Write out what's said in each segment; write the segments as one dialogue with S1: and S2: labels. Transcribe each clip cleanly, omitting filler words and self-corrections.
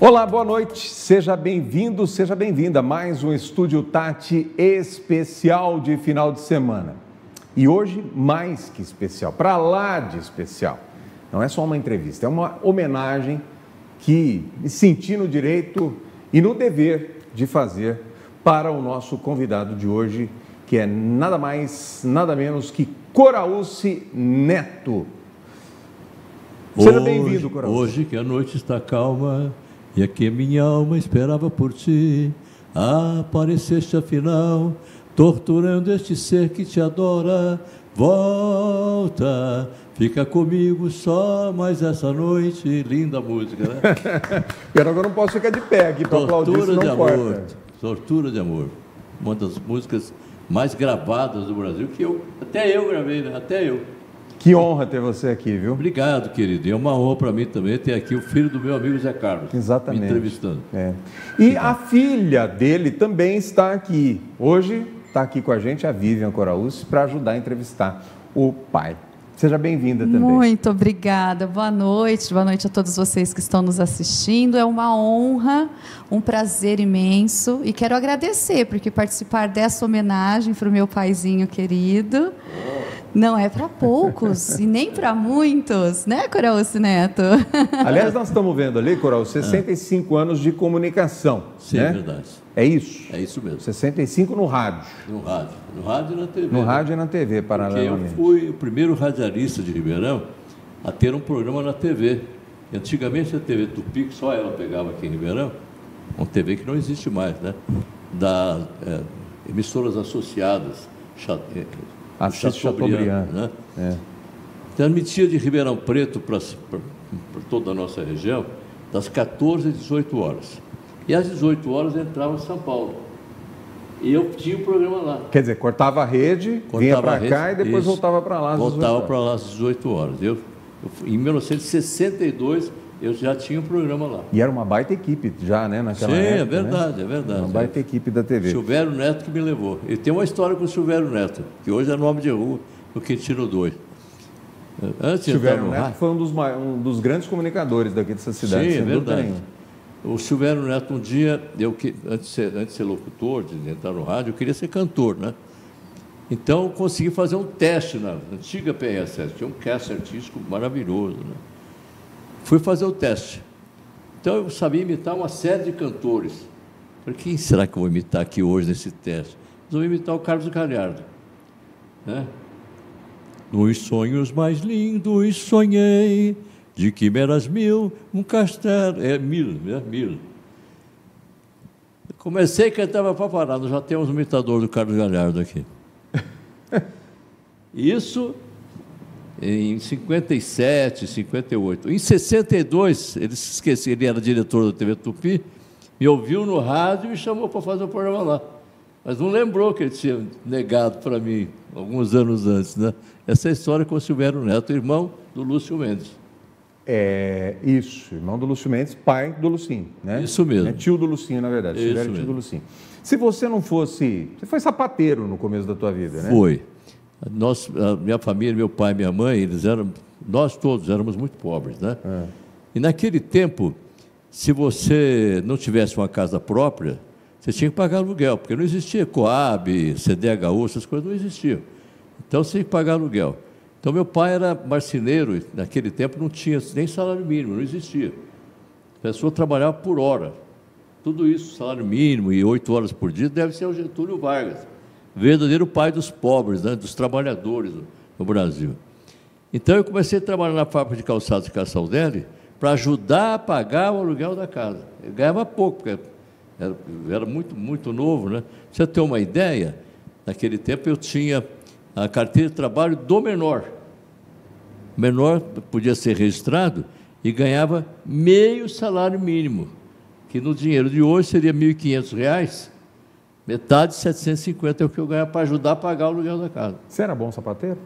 S1: Olá, boa noite, seja bem-vindo, seja bem-vinda a mais um Estúdio Tati especial de final de semana. E hoje, mais que especial, para lá de especial. Não é só uma entrevista, é uma homenagem que me senti no direito e no dever de fazer para o nosso convidado de hoje, que é nada mais, nada menos que Coraúce Neto. Seja bem-vindo, Coraúce.
S2: Hoje que a noite está calma e aqui minha alma esperava por ti, apareceste afinal, torturando este ser que te adora. Volta, fica comigo só mais essa noite. Linda música, né?
S1: Pera, agora eu não posso ficar de pé aqui para aplaudir, senão
S2: de amor,
S1: corta.
S2: Tortura de Amor. Uma das músicas mais gravadas do Brasil, que até eu gravei, né? Até eu.
S1: Que honra ter você aqui, viu?
S2: Obrigado, querido. É uma honra para mim também ter aqui o filho do meu amigo Zé Carlos.
S1: Exatamente.
S2: Me entrevistando.
S1: É. E a filha dele também está aqui. Hoje está aqui com a gente a Vivian Coraúce para ajudar a entrevistar o pai. Seja bem-vinda também.
S3: Muito obrigada. Boa noite a todos vocês que estão nos assistindo. É uma honra, um prazer imenso e quero agradecer porque participar dessa homenagem para o meu paizinho querido não é para poucos e nem para muitos, né, Coraúce Neto?
S1: Aliás, nós estamos vendo ali, Coraúce, 65 anos de comunicação.
S2: Sim,
S1: né?
S2: é verdade.
S1: É isso?
S2: É isso mesmo.
S1: 65 no rádio.
S2: No rádio e na TV.
S1: No rádio e na TV,
S2: Porque
S1: paralelamente.
S2: eu fui o primeiro radialista de Ribeirão a ter um programa na TV. Antigamente a TV Tupi, que só ela pegava aqui em Ribeirão, uma TV que não existe mais, né? Emissoras associadas,
S1: Chateaubriand,
S2: né?
S1: É.
S2: Transmitia de Ribeirão Preto para toda a nossa região, das 14 às 18 horas. E às 18 horas entrava em São Paulo. E eu tinha o programa lá.
S1: Quer dizer, cortava a rede, vinha para cá e depois
S2: isso.
S1: voltava para lá às 18
S2: Voltava
S1: horas.
S2: para lá às 18 horas. Em 1962, eu já tinha um programa lá.
S1: E era uma baita equipe já, né, naquela
S2: Sim,
S1: época.
S2: é verdade,
S1: né?
S2: é verdade.
S1: Uma baita equipe da TV.
S2: Silvério Neto que me levou. E tem uma história com o Silvério Neto, que hoje é nome de rua, no Quintino 2. Antes de entrar
S1: Silvério
S2: no
S1: Neto
S2: rádio,
S1: foi um dos grandes comunicadores daqui dessa cidade,
S2: sim,
S1: sem
S2: é
S1: dúvida
S2: verdade.
S1: nenhuma.
S2: O Silvério Neto, um dia, antes de ser locutor, de entrar no rádio, eu queria ser cantor, né? Então, eu consegui fazer um teste na antiga PRS7, tinha um cast artístico maravilhoso, né? Fui fazer o teste. Então, eu sabia imitar uma série de cantores. Falei, quem será que eu vou imitar aqui hoje nesse teste? Resolvi imitar o Carlos Galhardo, né? Nos sonhos mais lindos sonhei, de quimeras mil, um castelo... mil. Comecei a cantar para parar, nós já temos um imitador do Carlos Galhardo aqui. Isso em 57, 58. Em 62, ele se esqueceu, ele era diretor da TV Tupi, me ouviu no rádio e me chamou para fazer o programa lá. Mas não lembrou que ele tinha negado para mim, alguns anos antes, né? Essa é a história com o Silvério Neto, irmão do Lúcio Mendes.
S1: Isso, irmão do Lúcio Mendes, pai do Lucinho, né?
S2: Isso mesmo.
S1: É tio do Lucinho, na verdade.
S2: Isso
S1: Silvério é tio
S2: mesmo.
S1: do Lucinho. Se você não fosse... Você foi sapateiro no começo da tua vida, né?
S2: Foi. A minha família, meu pai e minha mãe, nós todos éramos muito pobres, né? E naquele tempo, se você não tivesse uma casa própria, você tinha que pagar aluguel, porque não existia Coab, CDHU, essas coisas não existiam. Então, você tinha que pagar aluguel. Então, meu pai era marceneiro, e naquele tempo não tinha nem salário mínimo, não existia. A pessoa trabalhava por hora. Tudo isso, salário mínimo e 8 horas por dia, deve ser o Getúlio Vargas, verdadeiro pai dos pobres, né, dos trabalhadores no Brasil. Então, eu comecei a trabalhar na fábrica de calçados de Cassaldelli para ajudar a pagar o aluguel da casa. Eu ganhava pouco, porque era muito, muito novo, né? Pra você ter uma ideia, naquele tempo eu tinha a carteira de trabalho do menor. O menor podia ser registrado e ganhava meio salário mínimo, que no dinheiro de hoje seria R$ 1.500, metade de 750 é o que eu ganhava para ajudar a pagar o aluguel da casa.
S1: Você era bom sapateiro?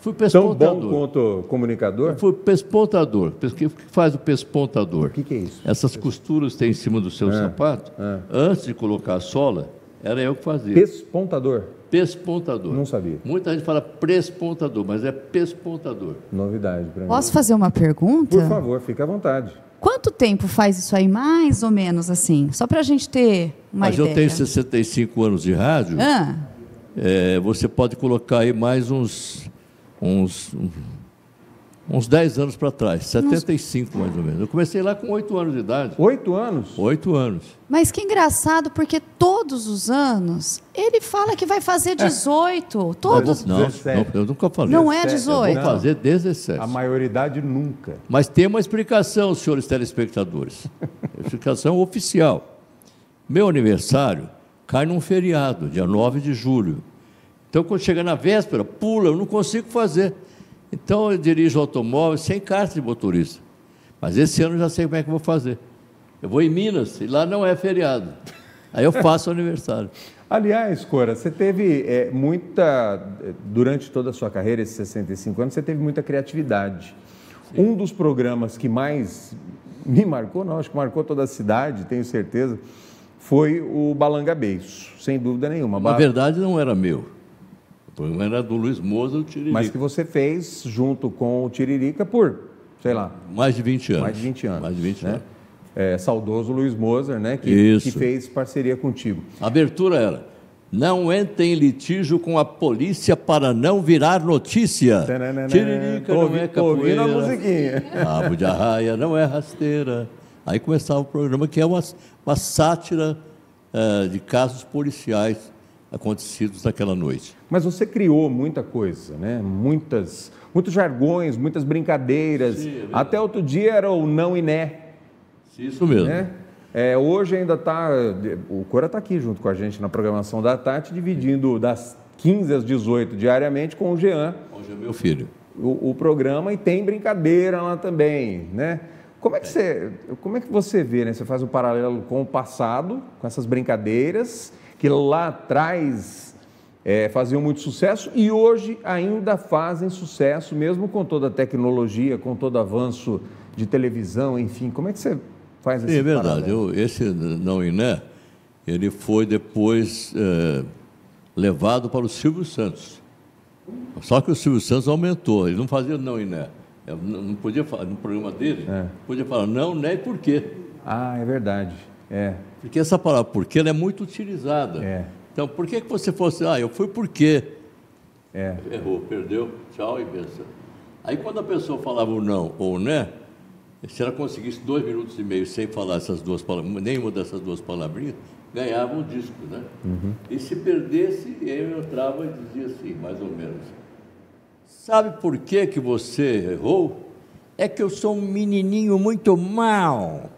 S2: Fui
S1: Tão
S2: pespontador.
S1: bom quanto comunicador?
S2: Eu fui pespontador. O que faz o pespontador?
S1: O que é isso?
S2: Essas costuras que tem em cima do seu sapato, antes de colocar a sola, era eu que fazia.
S1: Pespontador?
S2: Pespontador.
S1: Não sabia.
S2: Muita gente fala prespontador, mas é pespontador.
S1: Novidade para mim.
S3: Posso fazer uma pergunta?
S1: Por favor, fique à vontade.
S3: Quanto tempo faz isso aí, mais ou menos assim? Só para a gente ter uma ideia.
S2: Mas eu tenho 65 anos de rádio. Você pode colocar aí mais uns 10 anos para trás, 75 mais ou menos. Eu comecei lá com 8 anos de idade.
S1: 8 anos?
S2: 8 anos.
S3: Mas que engraçado, porque todos os anos ele fala que vai fazer 18. Todos.
S2: Não, eu nunca falei.
S3: Não é 18?
S2: Eu vou fazer 17.
S1: A maioridade nunca.
S2: Mas tem uma explicação, senhores telespectadores. Explicação oficial. Meu aniversário cai num feriado, dia 9 de julho. Então, quando chega na véspera, pula, eu não consigo fazer. Então, eu dirijo automóvel sem carta de motorista. Mas esse ano eu já sei como é que eu vou fazer. Eu vou em Minas, e lá não é feriado. Aí eu faço o aniversário.
S1: Aliás, Cora, você teve durante toda a sua carreira, esses 65 anos, você teve muita criatividade. Sim. Um dos programas que mais me marcou, acho que marcou toda a cidade, tenho certeza, foi o Balanga Beiço, sem dúvida nenhuma.
S2: Na verdade, não era meu. O programa era do Luiz Moza e o Tiririca.
S1: Mas que você fez junto com o Tiririca por, sei lá...
S2: Mais de 20 anos.
S1: Mais de 20 anos.
S2: Mais de 20
S1: né?
S2: anos.
S1: Saudoso Luiz Moza, né? Que fez parceria contigo.
S2: A abertura era: não entre em litígio com a polícia para não virar notícia. Tiririca não é capoeira.
S1: Ouvindo a musiquinha.
S2: Rabo de arraia não é rasteira. Aí começava o programa, que é uma sátira de casos policiais acontecidos naquela noite.
S1: Mas você criou muita coisa, né? Muitos jargões, muitas brincadeiras. Sim, até outro dia era o não e né.
S2: Isso mesmo.
S1: Né? Hoje ainda está... O Cora está aqui junto com a gente na programação da Tati, dividindo das 15 às 18 diariamente com o Jean.
S2: Hoje é meu filho.
S1: O programa, e tem brincadeira lá também, né? Como é que você vê, né? Você faz um paralelo com o passado, com essas brincadeiras, que lá atrás faziam muito sucesso e hoje ainda fazem sucesso, mesmo com toda a tecnologia, com todo o avanço de televisão, enfim. Como é que você faz esse
S2: paralelo? É verdade. Esse Não e Né, ele foi depois levado para o Silvio Santos. Só que o Silvio Santos aumentou, ele não fazia Não e Né. Não podia falar, no programa dele, podia falar não, né, e por quê.
S1: Ah, é verdade.
S2: Porque essa palavra por quê, ela é muito utilizada. Então, por que você fosse, eu fui por quê? Errou, perdeu, tchau e benção. Aí, quando a pessoa falava o não ou o né, se ela conseguisse 2 minutos e meio sem falar essas duas palavras, nenhuma dessas duas palavrinhas, ganhava um disco, né? Uhum. E se perdesse, eu entrava e dizia assim, mais ou menos: sabe por que você errou? É que eu sou um menininho muito mau.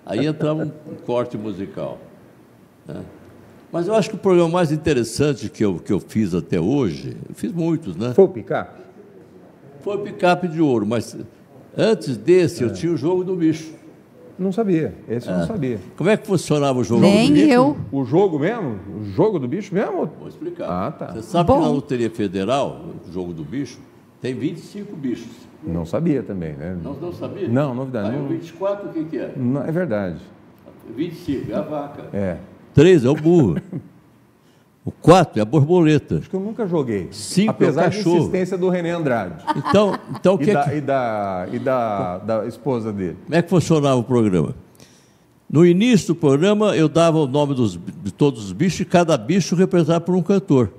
S2: Aí entrava um corte musical. Né? Mas eu acho que o programa mais interessante que eu fiz até hoje, eu fiz muitos, né?
S1: Foi o Picape?
S2: Foi o Picape de Ouro, mas antes desse eu tinha o Jogo do Bicho.
S1: Não sabia, esse eu não sabia.
S2: Como é que funcionava o Jogo
S3: do
S2: Bicho?
S3: Nem eu.
S1: O jogo mesmo? O Jogo do Bicho mesmo?
S2: Vou explicar.
S1: Ah, tá.
S2: Você sabe que na Loteria Federal, o Jogo do Bicho, tem 25 bichos.
S1: Não sabia também, né?
S2: Não sabia?
S1: Não, novidade.
S2: Aí o 24 o que é?
S1: Não, é verdade.
S2: 25 é a vaca.
S3: 3
S2: é o burro. O 4 é a borboleta.
S1: Acho que eu nunca joguei.
S2: 5
S1: apesar
S2: é o cachorro.
S1: Da insistência do René Andrade.
S2: Então o que
S1: e da esposa dele.
S2: Como é que funcionava o programa? No início do programa, eu dava o nome de todos os bichos, e cada bicho representado por um cantor.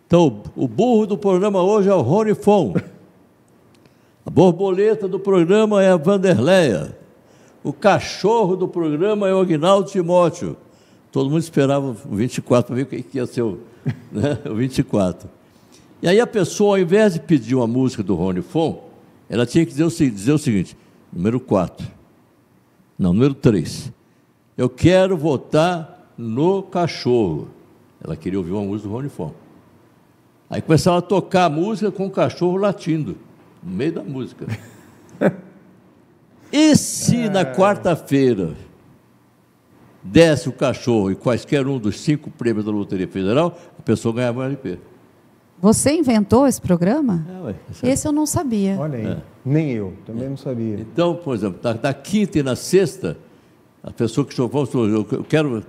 S2: Então, o burro do programa hoje é o Rony Fon. A borboleta do programa é a Vanderleia. O cachorro do programa é o Aguinaldo Timóteo. Todo mundo esperava o 24 para ver o que ia ser o 24. E aí a pessoa, ao invés de pedir uma música do Rony Fon, ela tinha que dizer o seguinte: número 4. Não, número 3. Eu quero votar no cachorro. Ela queria ouvir uma música do Rony Fon. Aí começava a tocar a música com o cachorro latindo, no meio da música. E se na quarta-feira desse o cachorro e quaisquer um dos 5 prêmios da Loteria Federal, a pessoa ganhava um LP.
S3: Você inventou esse programa?
S2: Ué,
S3: esse eu não sabia.
S1: Olha aí, nem eu, também não sabia.
S2: Então, por exemplo, na quinta e na sexta, a pessoa que falou, eu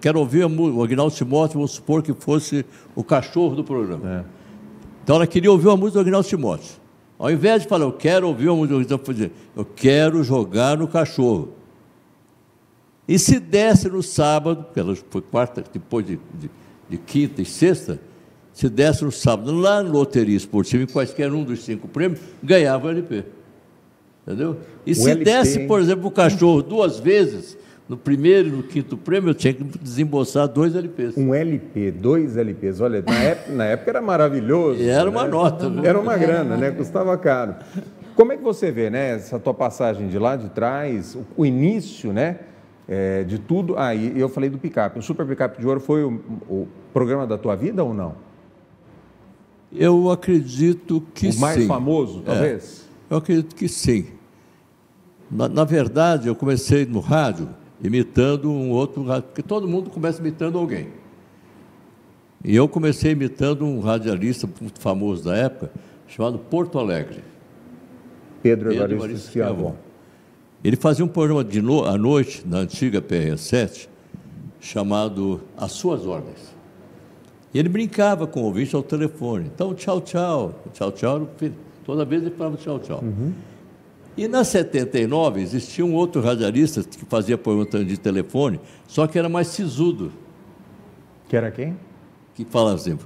S2: quero ouvir o Aguinaldo Timóteo, vamos supor que fosse o cachorro do programa. Então ela queria ouvir uma música do Aguinaldo Timóteo. Ao invés de falar, eu quero ouvir uma música, eu quero jogar no cachorro. E se desse no sábado, porque ela foi quarta, depois de quinta e sexta, se desse no sábado, lá na loteria esportiva, em quaisquer um dos 5 prêmios, ganhava o LP. Entendeu? E
S1: o
S2: se
S1: LP...
S2: desse, por exemplo, o cachorro 2 vezes, no primeiro e no 5º prêmio, eu tinha que desembolsar 2 LPs.
S1: Um LP, 2 LPs. Olha, na época era maravilhoso.
S2: E era uma nota. Viu?
S1: Era uma grana, né? Custava caro. Como é que você vê, né? Essa tua passagem de lá de trás, o início, né? De tudo. E eu falei do picape. O Super Picape de Ouro foi o programa da tua vida ou não?
S2: Eu acredito que sim.
S1: O mais famoso, talvez?
S2: Eu acredito que sim. Na verdade, eu comecei no rádio imitando um outro rádio, porque todo mundo começa imitando alguém. E eu comecei imitando um radialista muito famoso da época, chamado Porto Alegre.
S1: Pedro Evaristo Schiavon.
S2: Ele fazia um programa à noite, na antiga PRS7, chamado As Suas Ordens. E ele brincava com o ouvinte ao telefone. Então, tchau, tchau. Tchau, tchau. Toda vez ele falava tchau, tchau. Uhum. E na 79 existia um outro radialista que fazia programa de telefone, só que era mais sisudo.
S1: Que era quem?
S2: Que falava assim,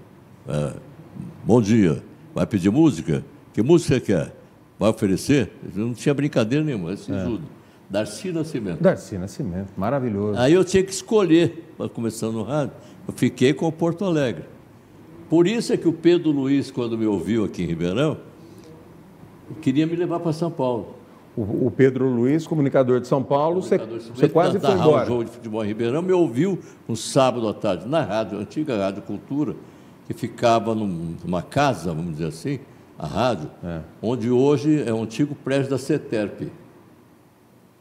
S2: bom dia, vai pedir música? Que música você quer? Vai oferecer? Não tinha brincadeira nenhuma, era sisudo. Darcy Nascimento.
S1: Darcy Nascimento, maravilhoso.
S2: Aí eu tinha que escolher, começando no rádio, eu fiquei com o Porto Alegre. Por isso é que o Pedro Luiz, quando me ouviu aqui em Ribeirão, queria me levar para São Paulo.
S1: O Pedro Luiz, comunicador de São Paulo, você quase foi embora.
S2: Um jogo de futebol em Ribeirão, me ouviu um sábado à tarde, na rádio, antiga Rádio Cultura, que ficava numa casa, vamos dizer assim, a rádio, onde hoje é um antigo prédio da CETERP.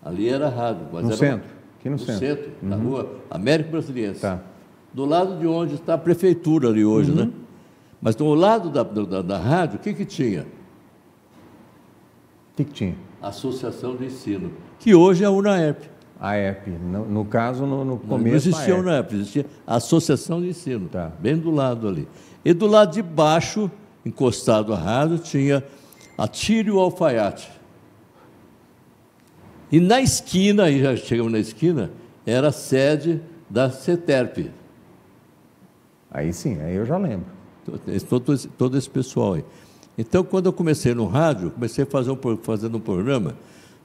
S2: Ali era a rádio. Mas
S1: no
S2: era
S1: centro? Aqui no centro.
S2: Na rua Américo Brasiliense.
S1: Tá.
S2: Do lado de onde está a prefeitura ali hoje, né? Mas do lado da rádio, o que tinha?
S1: O que tinha?
S2: Associação de Ensino, que hoje é a UNAERP.
S1: A ERP, no caso, no começo.
S2: Não existia a UNAERP, existia a Associação de Ensino,
S1: tá.
S2: Bem do lado ali. E do lado de baixo, encostado à rádio, tinha a Tírio Alfaiate. E na esquina, aí já chegamos na esquina, era a sede da CETERP.
S1: Aí sim, aí eu já lembro.
S2: Todo esse pessoal aí. Então, quando eu comecei no rádio, comecei fazendo um programa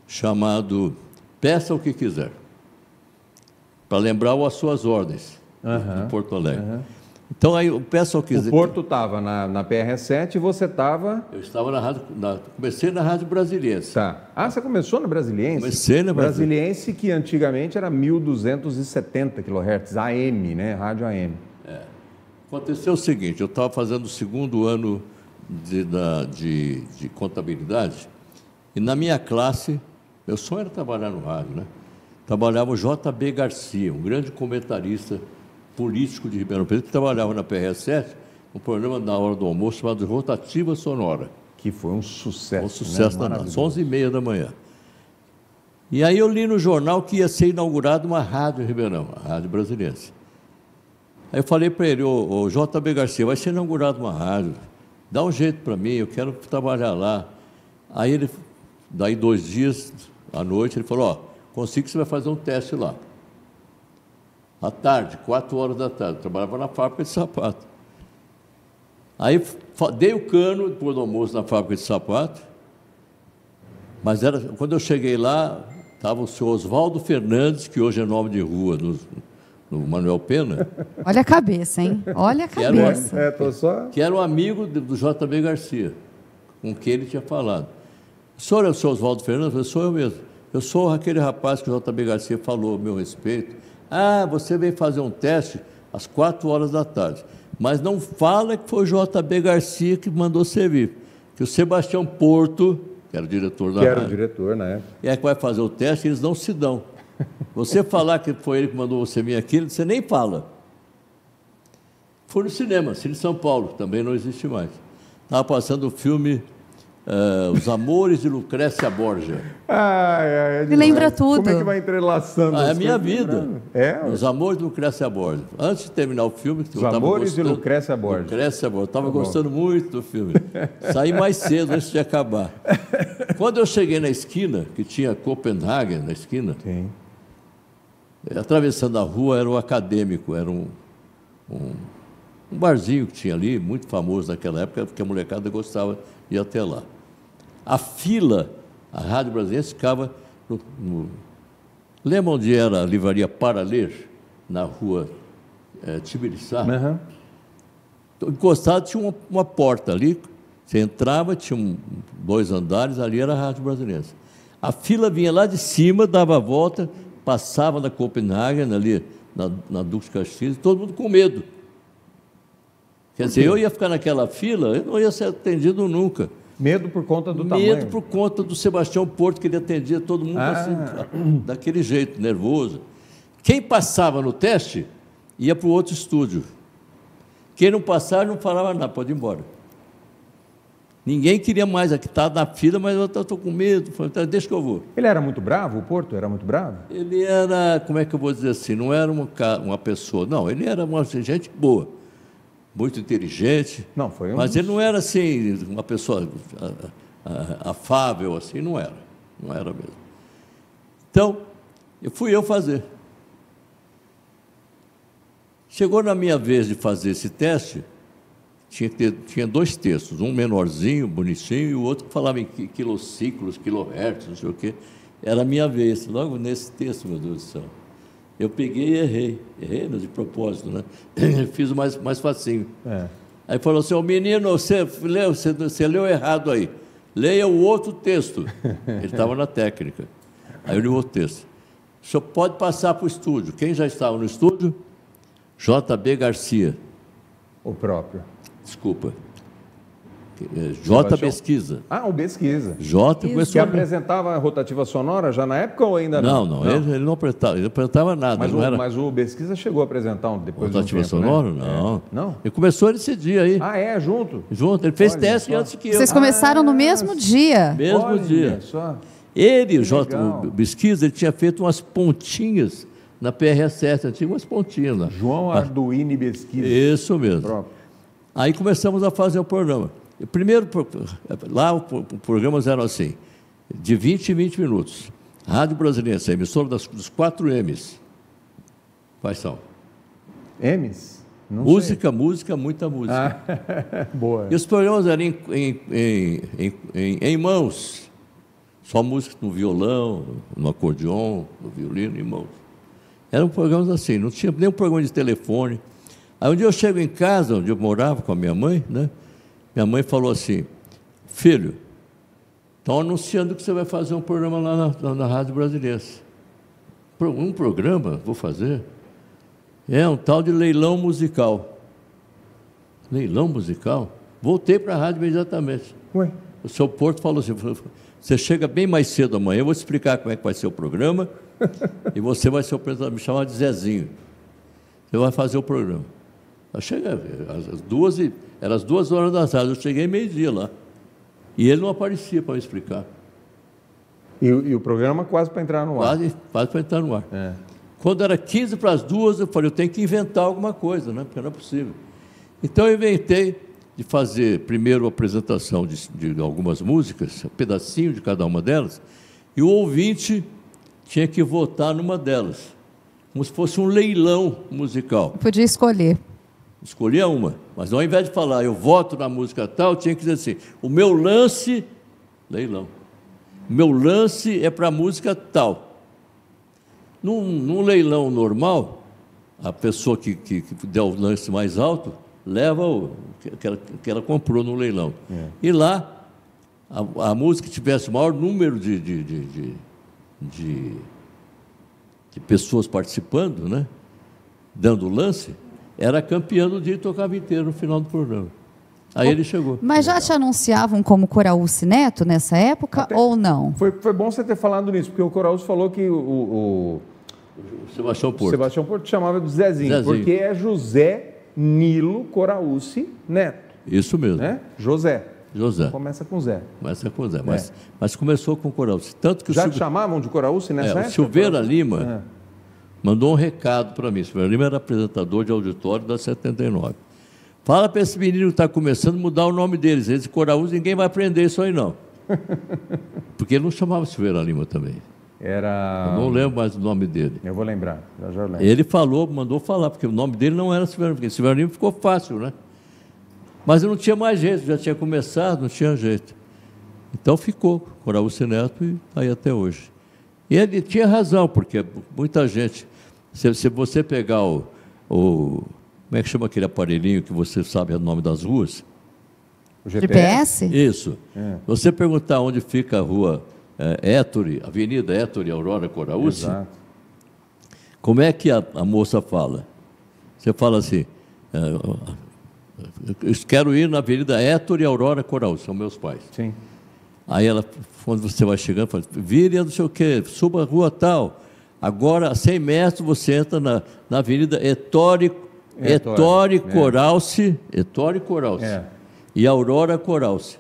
S2: chamado Peça o que Quiser, para lembrar As Suas Ordens, de Porto Alegre. Então, aí, Peça o que Quiser...
S1: O Porto estava na PRS7 e você estava...
S2: Eu estava na rádio... comecei na Rádio Brasiliense.
S1: Tá. Ah, você começou na Brasiliense?
S2: Comecei na
S1: Brasiliense, que antigamente era 1.270 kHz, AM, né? Rádio AM.
S2: Aconteceu o seguinte, eu estava fazendo o 2º ano de contabilidade, e na minha classe, meu sonho era trabalhar no rádio, né? Trabalhava o J.B. Garcia, um grande comentarista político de Ribeirão Preto, que trabalhava na PRS7, um programa na hora do almoço chamado Rotativa Sonora.
S1: Que foi um sucesso.
S2: Um sucesso danado, às 11h30 da manhã. E aí eu li no jornal que ia ser inaugurada uma rádio em Ribeirão, a Rádio Brasiliense. Aí eu falei para ele, ô J.B. Garcia, vai ser inaugurada uma rádio, dá um jeito para mim, eu quero trabalhar lá. Aí ele, daí 2 dias, à noite, ele falou, consigo que você vai fazer um teste lá. À tarde, 4 horas da tarde, eu trabalhava na fábrica de sapato. Aí dei o cano depois do almoço na fábrica de sapato, mas quando eu cheguei lá, estava o senhor Oswaldo Fernandes, que hoje é nome de rua no Manuel Pena.
S3: Olha a cabeça, hein? Olha a cabeça.
S2: Que era um amigo do J.B. Garcia, com quem ele tinha falado. O senhor é o senhor Oswaldo Fernandes? Eu falei, sou eu mesmo. Eu sou aquele rapaz que o J.B. Garcia falou a meu respeito. Ah, você veio fazer um teste às 4 horas da tarde. Mas não fala que foi o J.B. Garcia que mandou servir. Que o Sebastião Porto, que era o diretor da rádio.
S1: Que era o diretor, né?
S2: É que vai fazer o teste, eles não se dão. Você falar que foi ele que mandou você vir aqui, você nem fala. Foi no cinema, Cine São Paulo, também não existe mais. Estava passando o filme Os Amores de Lucrécia Borgia.
S3: Me lembra tudo.
S1: Como é que vai entrelaçando?
S2: É a minha vida.
S1: É?
S2: Os Amores de Lucrécia Borgia. Antes de terminar o filme...
S1: Os Amores de Lucrécia Borgia.
S2: Lucrécia Borgia. Estava gostando muito do filme. Saí mais cedo antes de acabar. Quando eu cheguei na esquina, que tinha Copenhagen na esquina,
S1: Sim.
S2: Atravessando a rua era o Acadêmico, era um barzinho que tinha ali, muito famoso naquela época, porque a molecada gostava de ir até lá. A fila, a Rádio Brasiliense ficava lembra onde era a livraria Para Ler, na rua Tibiriçá?
S1: Uhum.
S2: Encostado tinha uma porta ali, você entrava, tinha 2 andares, ali era a Rádio Brasiliense. A fila vinha lá de cima, dava a volta, passava na Copenhagen, ali na Duque de Caxias, todo mundo com medo. Quer dizer, eu ia ficar naquela fila, eu não ia ser atendido nunca.
S1: Medo por conta do tamanho?
S2: Medo por conta do Sebastião Porto, que ele atendia todo mundo assim, daquele jeito, nervoso. Quem passava no teste, ia para o outro estúdio. Quem não passava, não falava nada, pode ir embora. Ninguém queria mais, aqui está na fila, mas eu estou com medo, deixa que eu vou.
S1: Ele era muito bravo, o Porto era muito bravo?
S2: Ele era, como é que eu vou dizer assim, não era uma pessoa, não, ele era uma gente boa, muito inteligente,
S1: não, foi
S2: mas ele não era assim, uma pessoa afável, assim, não era mesmo. Então, fui eu fazer. Chegou na minha vez de fazer esse teste, tinha 2 textos, um menorzinho, bonitinho, e o outro que falava em quilociclos, quilohertz, não sei o quê. Era a minha vez, logo nesse texto, meu Deus do céu. Eu peguei e errei, mas de propósito, né? Fiz o mais facinho. Aí falou assim, menino, você leu errado aí, leia o outro texto. Ele estava na técnica. Aí eu li o outro texto. O senhor pode passar para o estúdio. Quem já estava no estúdio? J.B. Garcia.
S1: O próprio.
S2: Desculpa. J. Pesquisa.
S1: O Pesquisa.
S2: J.
S1: Que apresentava a rotativa sonora já na época ou ainda não?
S2: Não. Ele não apresentava nada.
S1: Mas o Pesquisa chegou a apresentar depois
S2: rotativa
S1: de um tempo,
S2: sonora?
S1: Né?
S2: Não.
S1: Não?
S2: Ele começou nesse dia aí.
S1: Junto?
S2: Junto. Ele fez teste antes que eu.
S3: Vocês começaram no mesmo dia?
S2: Mesmo dia.
S1: Só.
S2: Ele, o J. Pesquisa, ele tinha feito umas pontinhas na PRS7, tinha umas pontinhas lá.
S1: João Arduini Pesquisa.
S2: Isso mesmo.
S1: Próprio.
S2: Aí começamos a fazer o programa. Primeiro, lá os programas eram assim, de 20 em 20 minutos. Rádio Brasiliense, a emissora dos 4 M's. Quais são?
S1: M's? Não
S2: música, muita música.
S1: Boa.
S2: E os programas eram em mãos. Só música no violão, no acordeon, no violino, em mãos. Eram programas assim, não tinha nenhum programa de telefone. Aí um dia eu chego em casa, onde eu morava com a minha mãe, né? Minha mãe falou assim, filho, estão anunciando que você vai fazer um programa lá na Rádio Brasiliense. Um programa? Vou fazer? É um tal de leilão musical. Leilão musical? Voltei para a rádio imediatamente.
S1: Ué?
S2: O seu Porto falou assim, você chega bem mais cedo amanhã, eu vou te explicar como é que vai ser o programa e você vai ser o apresentador, me chamar de Zezinho. Você vai fazer o programa. Eu cheguei, eram as 2 horas da tarde, eu cheguei meio-dia lá. E ele não aparecia para me explicar.
S1: E o programa quase para entrar no ar.
S2: Quase para entrar no ar. Quando era 15 para as 2, eu falei, eu tenho que inventar alguma coisa, né? Porque não é possível. Então eu inventei de fazer primeiro a apresentação de algumas músicas, um pedacinho de cada uma delas, e o ouvinte tinha que votar numa delas, como se fosse um leilão musical.
S3: Podia escolher.
S2: Escolhia uma, mas ao invés de falar, eu voto na música tal, tinha que dizer assim, o meu lance, leilão, o meu lance é para a música tal. Num leilão normal, a pessoa que der o lance mais alto, leva o que ela comprou no leilão. E lá, a música que tivesse o maior número de pessoas participando, né, dando lance, era campeão do dia e tocava inteiro no final do programa. Aí ele chegou.
S3: Mas já te anunciavam como Coraúce Neto nessa época ou não?
S1: Foi bom você ter falado nisso, porque o Coraúce falou que o
S2: Sebastião Porto.
S1: Sebastião Porto chamava de Zezinho, porque é José Nilo Coraúce Neto.
S2: Isso mesmo.
S1: Né? José.
S2: José.
S1: Começa com Zé.
S2: Começa com Zé, mas começou com Coraúce. Tanto que
S1: Já te chamavam de Coraúce nessa época?
S2: O Silveira Lima mandou um recado para mim. O Silveira Lima era apresentador de auditório da 79. Fala para esse menino que está começando a mudar o nome deles. Eles de Coraúce, ninguém vai aprender isso aí, não. Porque ele não chamava Silveira Lima também.
S1: Era...
S2: Eu não lembro mais o nome dele.
S1: Eu vou lembrar, já lembro.
S2: Ele falou, mandou falar, porque o nome dele não era Silveira Lima, porque Silveira Lima ficou fácil, né? Mas eu não tinha mais jeito, já tinha começado, não tinha jeito. Então ficou, Coraúce Neto, e aí até hoje. E ele tinha razão, porque muita gente... Se você pegar o... Como é que chama aquele aparelhinho que você sabe o nome das ruas?
S1: O GPS?
S2: Isso. Você perguntar onde fica a rua Ettore, Avenida Ettore Aurora Coraúce,
S1: exato.
S2: Como é que a moça fala? Você fala assim, eu quero ir na Avenida Ettore Aurora Coraúce, são meus pais.
S1: Sim.
S2: Aí ela, quando você vai chegando, fala, vire não sei o quê, suba a rua tal. Agora, a 100 metros, você entra na Avenida Ettore Coraúce, Ettore Coraúce. E Aurora Coraúce.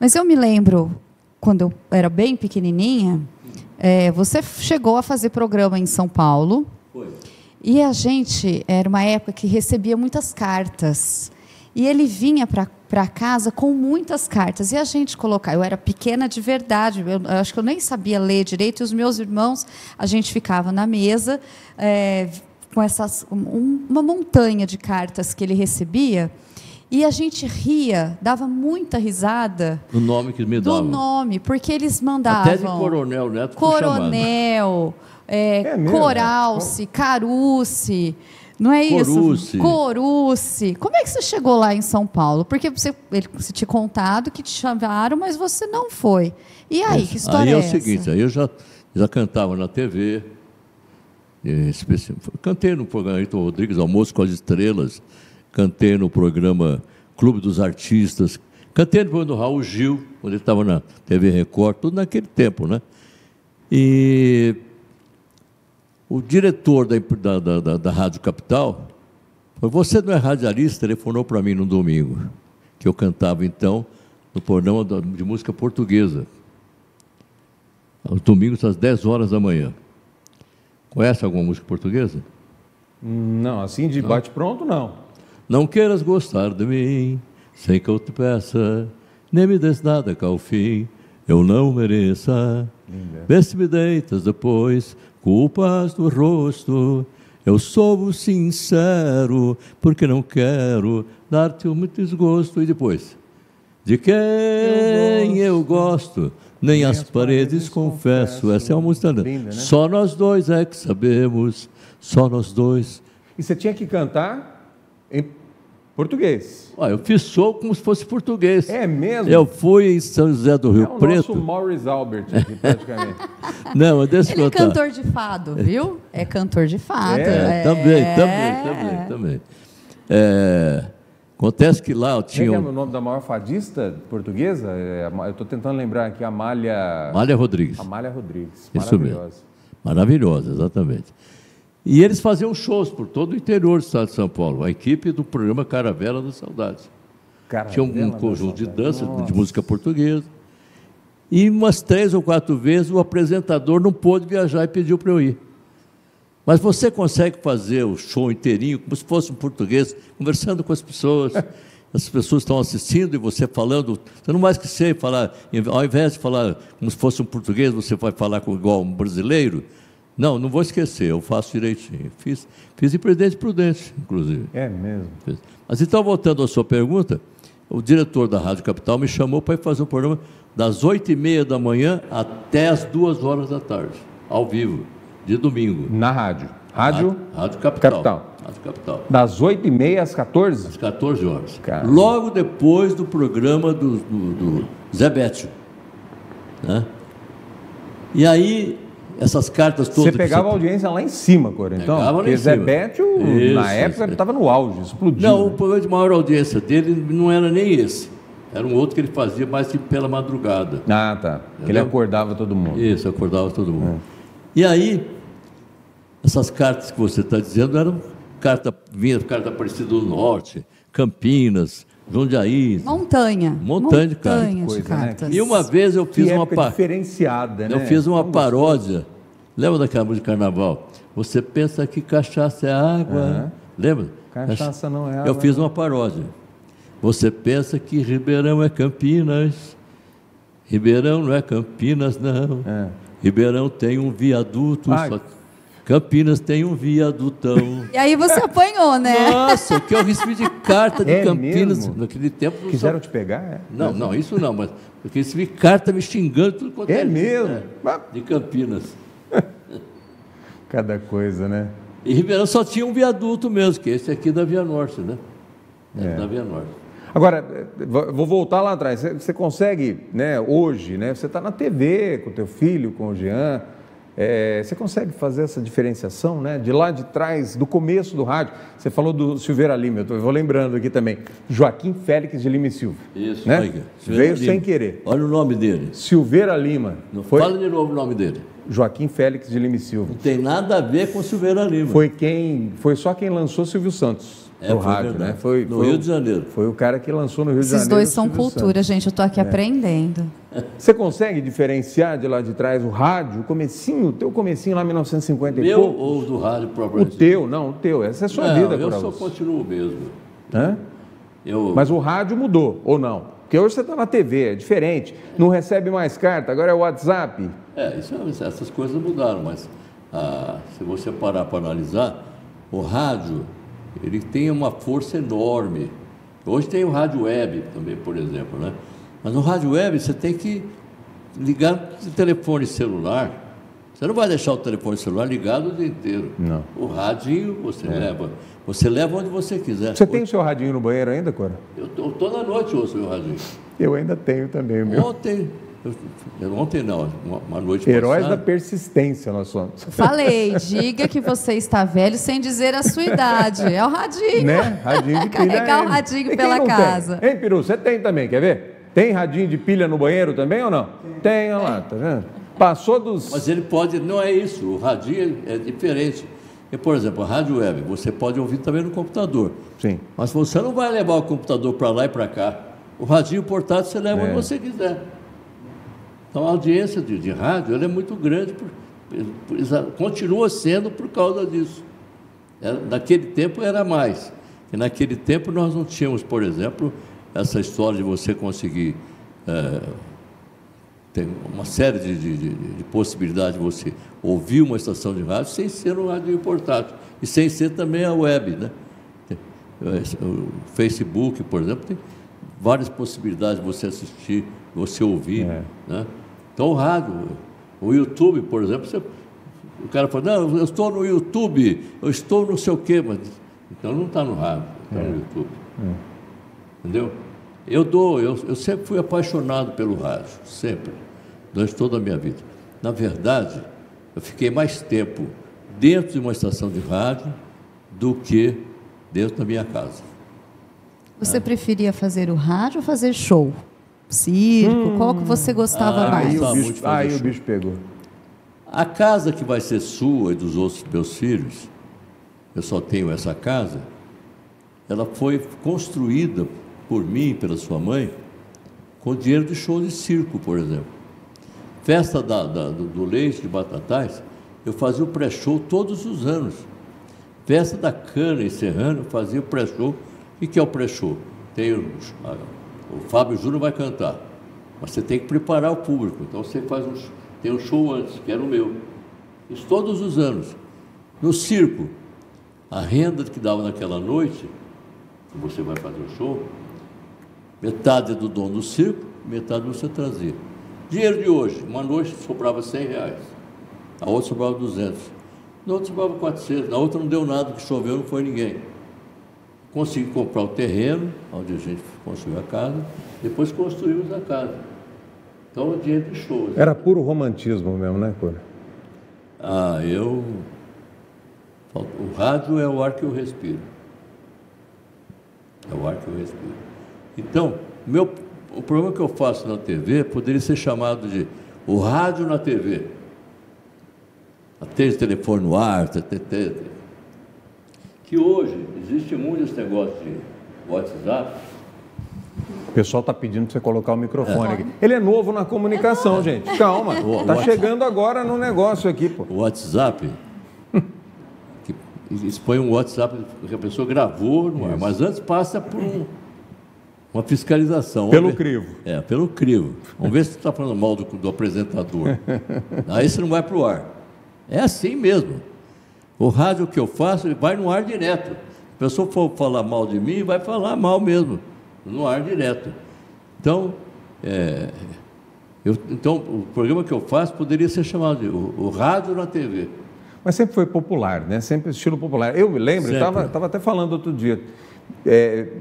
S3: Mas eu me lembro, quando eu era bem pequenininha, você chegou a fazer programa em São Paulo.
S2: Foi.
S3: E a gente, era uma época que recebia muitas cartas. E ele vinha para casa com muitas cartas. E a gente colocava... Eu era pequena de verdade, eu acho que eu nem sabia ler direito. E os meus irmãos, a gente ficava na mesa com uma montanha de cartas que ele recebia. E a gente ria, dava muita risada.
S2: Do nome que me davam.
S3: Do nome, porque eles mandavam...
S2: Até de Coronel Neto.
S3: Coronel, Coraúce, Caruce, não é isso? Coruce. Como é que você chegou lá em Você te contado que te chamaram, mas você não foi. E aí, que história é essa?
S2: Aí é o seguinte, aí eu já cantava na TV, cantei no programa Ayrton Rodrigues, Almoço com as Estrelas, cantei no programa Clube dos Artistas, cantei no programa do Raul Gil, quando ele estava na TV Record, tudo naquele tempo, né? E o diretor da Rádio Capital falou, você não é radialista? Telefonou para mim no domingo, que eu cantava então no programa de música portuguesa, aos domingos às 10 horas da manhã. Conhece alguma música portuguesa?
S1: Não, assim de bate-pronto, não.
S2: Não queiras gostar de mim, sem que eu te peça, nem me des nada que ao fim eu não mereça. Vê se me deitas depois, culpas do rosto, eu sou sincero, porque não quero dar-te muito desgosto. E depois, de quem eu gosto, nem as paredes confesso. Essa é uma música linda, né? Só nós dois é que sabemos, só nós dois.
S1: E você tinha que cantar em português.
S2: Eu fiz show como se fosse português.
S1: É mesmo?
S2: Eu fui em São José do Rio Preto.
S1: É o nosso Maurice Albert aqui, praticamente.
S2: Não, deixa eu
S3: Ele é
S2: contar.
S3: cantor de fado, viu? É cantor de fado.
S2: Também. Acontece que lá eu tinha...
S1: Quem é o nome da maior fadista portuguesa? Eu estou tentando lembrar aqui, Amália
S2: Rodrigues.
S1: Amália Rodrigues,
S2: isso
S1: maravilhosa.
S2: Mesmo. Maravilhosa, exatamente. E eles faziam shows por todo o interior do estado de São Paulo, a equipe do programa Caravela das Saudades. Tinha um conjunto de dança, de música portuguesa. E umas 3 ou 4 vezes o apresentador não pôde viajar e pediu para eu ir. Mas você consegue fazer o show inteirinho, como se fosse um português, conversando com as pessoas estão assistindo e você falando, você não vai esquecer de falar, ao invés de falar como se fosse um português, você vai falar igual um brasileiro. Não vou esquecer, eu faço direitinho. Fiz em Presidente Prudente, inclusive.
S1: É mesmo.
S2: Mas então, voltando à sua pergunta, o diretor da Rádio Capital me chamou para ir fazer um programa das 8h30 da manhã até as 2 horas da tarde, ao vivo, de domingo.
S1: Na rádio? Rádio
S2: Capital. Rádio Capital.
S1: Das 8h30 às 14h?
S2: Às 14 horas.
S1: Caramba.
S2: Logo depois do programa do Zé Bétio. Né? E aí, essas cartas todas...
S1: Você pegava a audiência lá em cima, Cor, então? Porque Zé Bétio, na época, ele estava no auge, explodiu.
S2: Não, o programa de maior audiência dele não era nem esse. Era um outro que ele fazia mais tipo pela madrugada.
S1: Ah, tá. Que ele acordava todo mundo.
S2: Isso, acordava todo mundo. E aí, essas cartas que você está dizendo eram carta Aparecida do Norte, Campinas, Jundiaí.
S3: Montanha
S2: De cartas.
S3: de
S1: Coisa,
S3: cartas.
S1: né?
S2: E uma vez eu fiz uma
S1: diferenciada, né?
S2: Eu fiz uma paródia. Lembra daquela música de carnaval? Você pensa que cachaça é água. Lembra?
S1: Cachaça não é água.
S2: Eu fiz uma paródia. Você pensa que Ribeirão é Campinas. Ribeirão não é Campinas, não. Ribeirão tem um viaduto. Campinas tem um viadutão.
S3: E aí você apanhou, né?
S2: Nossa, o que eu recebi de carta de Campinas
S1: mesmo?
S2: naquele tempo.
S1: Quiseram te pegar?
S2: Não, isso não, mas eu recebi carta me xingando tudo quanto
S1: mesmo?
S2: de Campinas.
S1: Cada coisa, né?
S2: E Ribeirão só tinha um viaduto mesmo, que é esse aqui da Via Norte, né? Da Via Norte.
S1: Agora, vou voltar lá atrás. Você consegue, né, hoje, né? Você está na TV com o teu filho, com o Jean. Você consegue fazer essa diferenciação, né? De lá de trás, do começo do rádio. Você falou do Silveira Lima, eu vou lembrando aqui também. Joaquim Félix de Lima e Silva.
S2: Isso,
S1: né?
S2: Olha,
S1: Veio
S2: Lima.
S1: sem querer.
S2: Olha o nome dele.
S1: Silveira Lima.
S2: Fala de novo o nome dele.
S1: Joaquim Félix de Lima e Silva.
S2: Não tem nada a ver com Silveira Lima.
S1: Foi só quem lançou Silvio Santos no rádio,
S2: verdade.
S1: né? Foi
S2: no Rio de Janeiro.
S1: Foi o cara que lançou no Rio de
S3: Esses
S1: Janeiro.
S3: dois são
S1: Silvio
S3: cultura,
S1: Santos.
S3: gente. Eu tô aqui aprendendo.
S1: Você consegue diferenciar de lá de trás o rádio, o comecinho, o teu comecinho lá em 1950 e
S2: Meu
S1: pouco?
S2: ou do rádio
S1: O
S2: próprio?
S1: teu, não, o teu. Essa é a sua vida,
S2: eu só
S1: Coraus.
S2: continuo mesmo.
S1: Hã?
S2: Mas
S1: Mas o rádio mudou, ou não? Porque hoje você está na TV, é diferente. Não recebe mais carta, agora é o WhatsApp.
S2: Essas coisas mudaram, mas se você parar para analisar, o rádio, ele tem uma força enorme. Hoje tem o rádio web também, por exemplo, né? Mas no rádio web você tem que ligar o telefone celular. Você não vai deixar o telefone celular ligado o dia inteiro.
S1: Não.
S2: O radinho você leva. Você leva onde você quiser.
S1: Você tem o seu radinho no banheiro ainda, Cora?
S2: Eu toda noite ouço o meu radinho.
S1: Eu ainda tenho também o meu.
S2: Ontem não, uma noite
S1: Heróis
S2: passada.
S1: da persistência nós somos.
S3: Falei, diga que você está velho sem dizer a sua idade. É o radinho.
S1: Né? Radinho de pilha.
S3: Carregar o radinho
S1: E quem
S3: pela
S1: não
S3: casa.
S1: Tem? Hein, Peru? Você tem também, quer ver? Tem radinho de pilha no banheiro também ou não? Tem, olha lá, tá vendo? Passou dos...
S2: Mas ele pode, não é isso, o radinho é diferente. E, por exemplo, a rádio web, você pode ouvir também no computador.
S1: Sim.
S2: Mas você não vai levar o computador para lá e para cá. O radinho portátil você leva onde você quiser. Então a audiência de rádio ela é muito grande, continua sendo por causa disso. Naquele tempo era mais. E naquele tempo nós não tínhamos, por exemplo, essa história de você conseguir... tem uma série de possibilidades de você ouvir uma estação de rádio sem ser um rádio portátil e sem ser também a web, né? O Facebook, por exemplo, tem várias possibilidades de você assistir, você ouvir, né? Então o rádio, o YouTube, por exemplo, o cara fala, não, eu estou no YouTube, eu estou não sei o quê, mas então não está no rádio, está no YouTube. Entendeu? Eu sempre fui apaixonado pelo rádio, sempre, durante toda a minha vida. Na verdade, eu fiquei mais tempo dentro de uma estação de rádio do que dentro da minha casa.
S3: Você preferia fazer o rádio ou fazer show? Circo? Qual que você gostava mais?
S1: Aí o bicho pegou.
S2: A casa que vai ser sua e dos outros meus filhos, eu só tenho essa casa, ela foi construída por mim e pela sua mãe, com dinheiro de show de circo, por exemplo. Festa do Leite de Batatais, eu fazia o pré-show todos os anos. Festa da Cana e Serrano, eu fazia o pré-show. O que é o pré-show? O Fábio Júnior vai cantar, mas você tem que preparar o público. Então você tem um show antes, que era o meu. Isso todos os anos. No circo, a renda que dava naquela noite, que você vai fazer o show, metade é do dono do circo, metade você trazia. Dinheiro de hoje, uma noite sobrava R$100, a outra sobrava 200, na outra sobrava 400, na outra não deu nada, que choveu, não foi ninguém. Consegui comprar o terreno, onde a gente construiu a casa, depois construímos a casa. Então, o dinheiro de show.
S1: Era puro romantismo mesmo, né, Cora?
S2: O rádio é o ar que eu respiro. É o ar que eu respiro. Então, o programa que eu faço na TV poderia ser chamado de o rádio na TV. Atende telefone no ar, que hoje existe muito esse negócio de WhatsApp,
S1: O pessoal está pedindo para você colocar o microfone aqui. Ele é novo na comunicação, gente. Calma. Está chegando agora no negócio aqui, pô.
S2: O WhatsApp, eles põem um WhatsApp que a pessoa gravou no ar, mas antes passa por uma fiscalização.
S1: Pelo crivo.
S2: Pelo crivo. Vamos ver se você está falando mal do apresentador. Aí você não vai para o ar. É assim mesmo. O rádio que eu faço, ele vai no ar direto. A pessoa for falar mal de mim, vai falar mal mesmo, no ar direto. Então, então o programa que eu faço poderia ser chamado de o rádio na TV.
S1: Mas sempre foi popular, né? Sempre estilo popular. Eu me lembro, estava até falando outro dia,